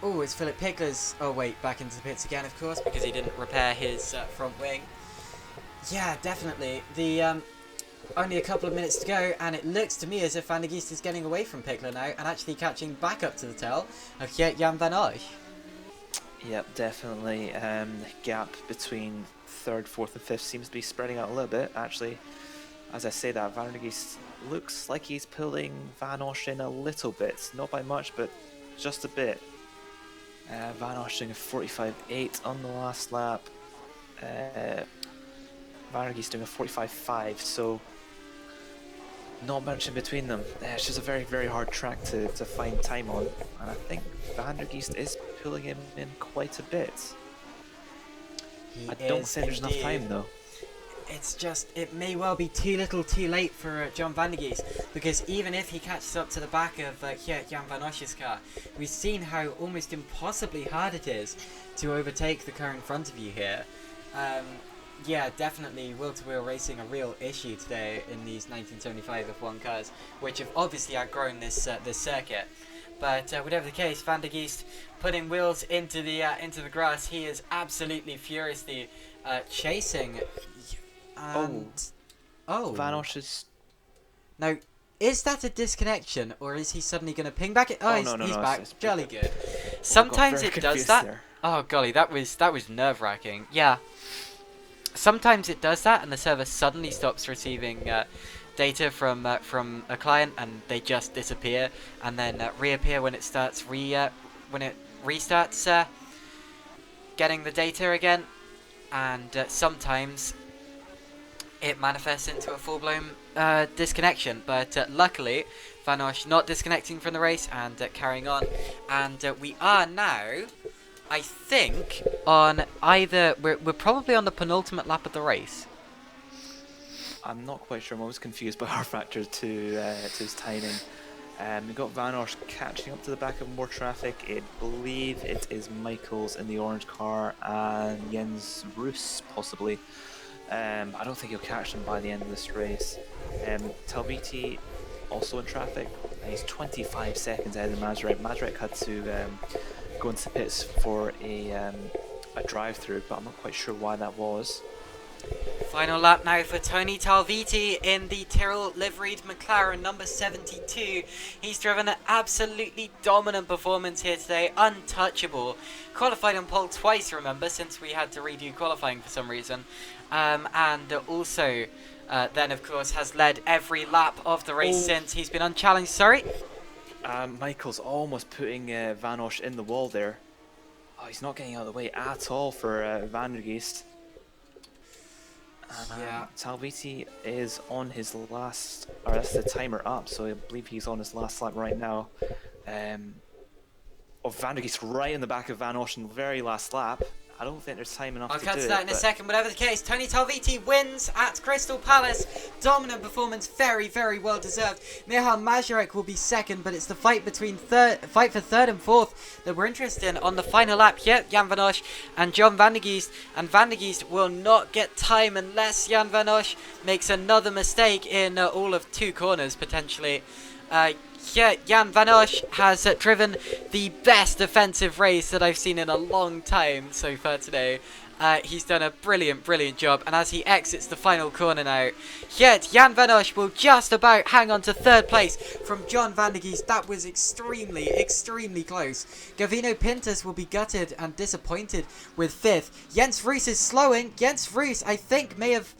oh, it's Philip Pickler's. Oh wait, back into the pits again, of course, because he didn't repair his front wing. Yeah, definitely. The only a couple of minutes to go, and it looks to me as if Van der Geest is getting away from Pickler now and actually catching back up to the tail of Jan Van Osch.
Yep, definitely. The gap between 3rd, 4th, and 5th seems to be spreading out a little bit. Actually, as I say that, Van der Geest looks like he's pulling Van Osch in a little bit, not by much, but just a bit. Van Osch doing a 45.8 on the last lap. Van der Geest doing a 45.5, so not much in between them. It's just a very, very hard track to find time on, and I think Van der Geest is pulling him in quite a bit. I don't think there's enough time though.
It's just, it may well be too little too late for John Van der Geest, because even if he catches up to the back of Jan Van Osch's car, we've seen how almost impossibly hard it is to overtake the car in front of you here. Yeah, definitely wheel-to-wheel racing a real issue today in these 1975 F1 cars, which have obviously outgrown this circuit. But whatever the case, Van der Geest putting wheels into the grass. He is absolutely furiously chasing. And
Van Osch is...
Now, is that a disconnection, or is he suddenly going to ping back? He's back.
It's
Jolly good. Sometimes it does that.
There.
Oh golly, that was nerve-wracking. Yeah. Sometimes it does that, and the server suddenly stops receiving data from a client, and they just disappear, and then reappear when it starts when it restarts getting the data again. And sometimes it manifests into a full-blown disconnection. But luckily, Van Osch not disconnecting from the race and carrying on, and we are now, I think, on either... We're probably on the penultimate lap of the race.
I'm not quite sure. I'm always confused by our factor to his timing. We've got Van Osch catching up to the back of more traffic. I believe it is Michaels in the orange car and Jens Roos, possibly. I don't think he'll catch them by the end of this race. Talviti also in traffic. He's 25 seconds ahead of Mazurek. Mazurek had to go into the pits for a drive-through, but I'm not quite sure why that was.
Final lap now for Tony Talviti in the Tyrrell liveried McLaren number 72. He's driven an absolutely dominant performance here today, untouchable. Qualified on pole twice, remember, since we had to redo qualifying for some reason. And also, then of course, has led every lap of the race since. He's been unchallenged, sorry?
Michael's almost putting Van Osch in the wall there. Oh, he's not getting out of the way at all for Van der Geest.
Yeah.
Talviti is on his last, or that's the timer up, so I believe he's on his last lap right now. Van der Geest right in the back of Van Osch in the very last lap. I don't think there's time enough
I'll
to
cut
do
to that in a second. Whatever the case, Tony Talviti wins at Crystal Palace. Dominant performance, very, very well deserved. Michal Mazurek will be second, but it's the fight for third and fourth that we're interested in on the final lap. Here, Jan Van Osch and John Van der Geest, and Van der Geest will not get time unless Jan Van Osch makes another mistake in all of 2 corners potentially. Here, Jan Van Osch has driven the best defensive race that I've seen in a long time so far today. He's done a brilliant, brilliant job, and as he exits the final corner now, yet Jan Van Osch will just about hang on to third place from John Van der Geest. That was extremely, extremely close. Gavino Pintus will be gutted and disappointed with fifth. Jens Vroos is slowing. Jens Vroos, I think, may have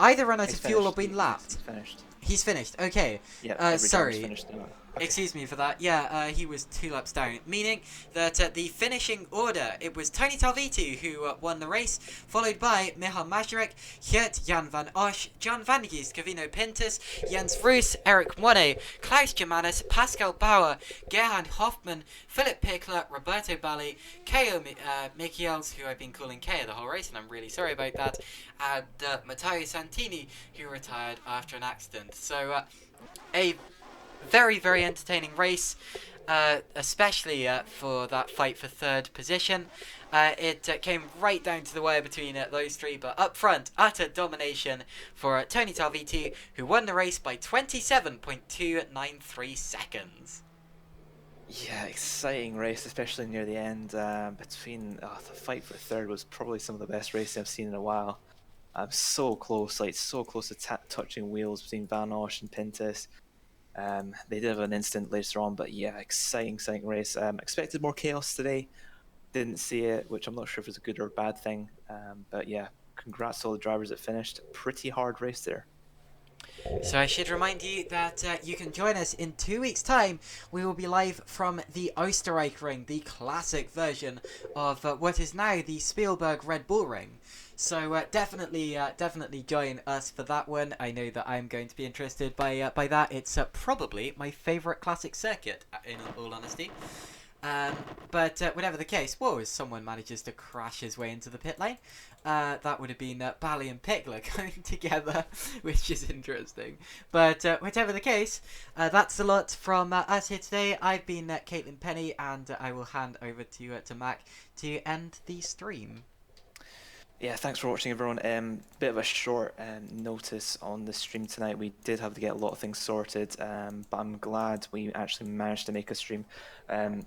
either run out of fuel or been lapped.
He's finished.
He's finished, okay.
Yeah,
sorry.
finished now. Okay.
Excuse me for that. Yeah, he was 2 laps down. Meaning that the finishing order, it was Tony Talviti who won the race, followed by Michal Mazurek, Geert Jan Van Osch, John Van der Geest, Gavino Pintus, Jens Vroos, Eric Monet, Klaus Germanis, Pascal Bauer, Gerhard Hoffmann, Philip Pickler, Roberto Bali, Keo Michiels, who I've been calling Keo the whole race, and I'm really sorry about that, and Matteo Santini, who retired after an accident. So, a very, very entertaining race, especially for that fight for third position. It came right down to the wire between those 3, but up front, utter domination for Tony Talviti, who won the race by 27.293 seconds.
Yeah, exciting race, especially near the end. Between the fight for third was probably some of the best racing I've seen in a while. So close to touching wheels between Van Osch and Pintus. They did have an instant later on, but yeah, exciting race. Expected more chaos today. Didn't see it, which I'm not sure if it's a good or a bad thing. But yeah, congrats to all the drivers that finished. Pretty hard race there.
So I should remind you that you can join us in 2 weeks' time. We will be live from the Österreich Ring, the classic version of what is now the Spielberg Red Bull Ring. So definitely join us for that one. I know that I'm going to be interested by that. It's probably my favourite classic circuit, in all honesty. But whatever the case, as someone manages to crash his way into the pit lane, that would have been Bally and Pickler going together, which is interesting. But whatever the case, that's a lot from us here today. I've been Caitlin Penny, and I will hand over to Mac to end the stream.
Yeah, thanks for watching, everyone. Bit of a short notice on the stream tonight. We did have to get a lot of things sorted, but I'm glad we actually managed to make a stream. I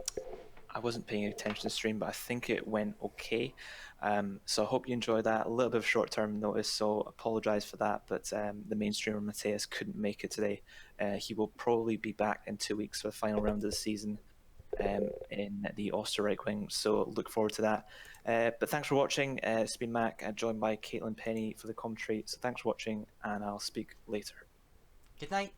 wasn't paying attention to the stream, but I think it went okay. So I hope you enjoyed that. A little bit of short-term notice, so apologise for that. But the main streamer, Mateus, couldn't make it today. He will probably be back in 2 weeks for the final round of the season in the Österreich Wing, so look forward to that. But thanks for watching. It's been Mac, joined by Caitlin Penny for the commentary. So thanks for watching, and I'll speak later.
Good night.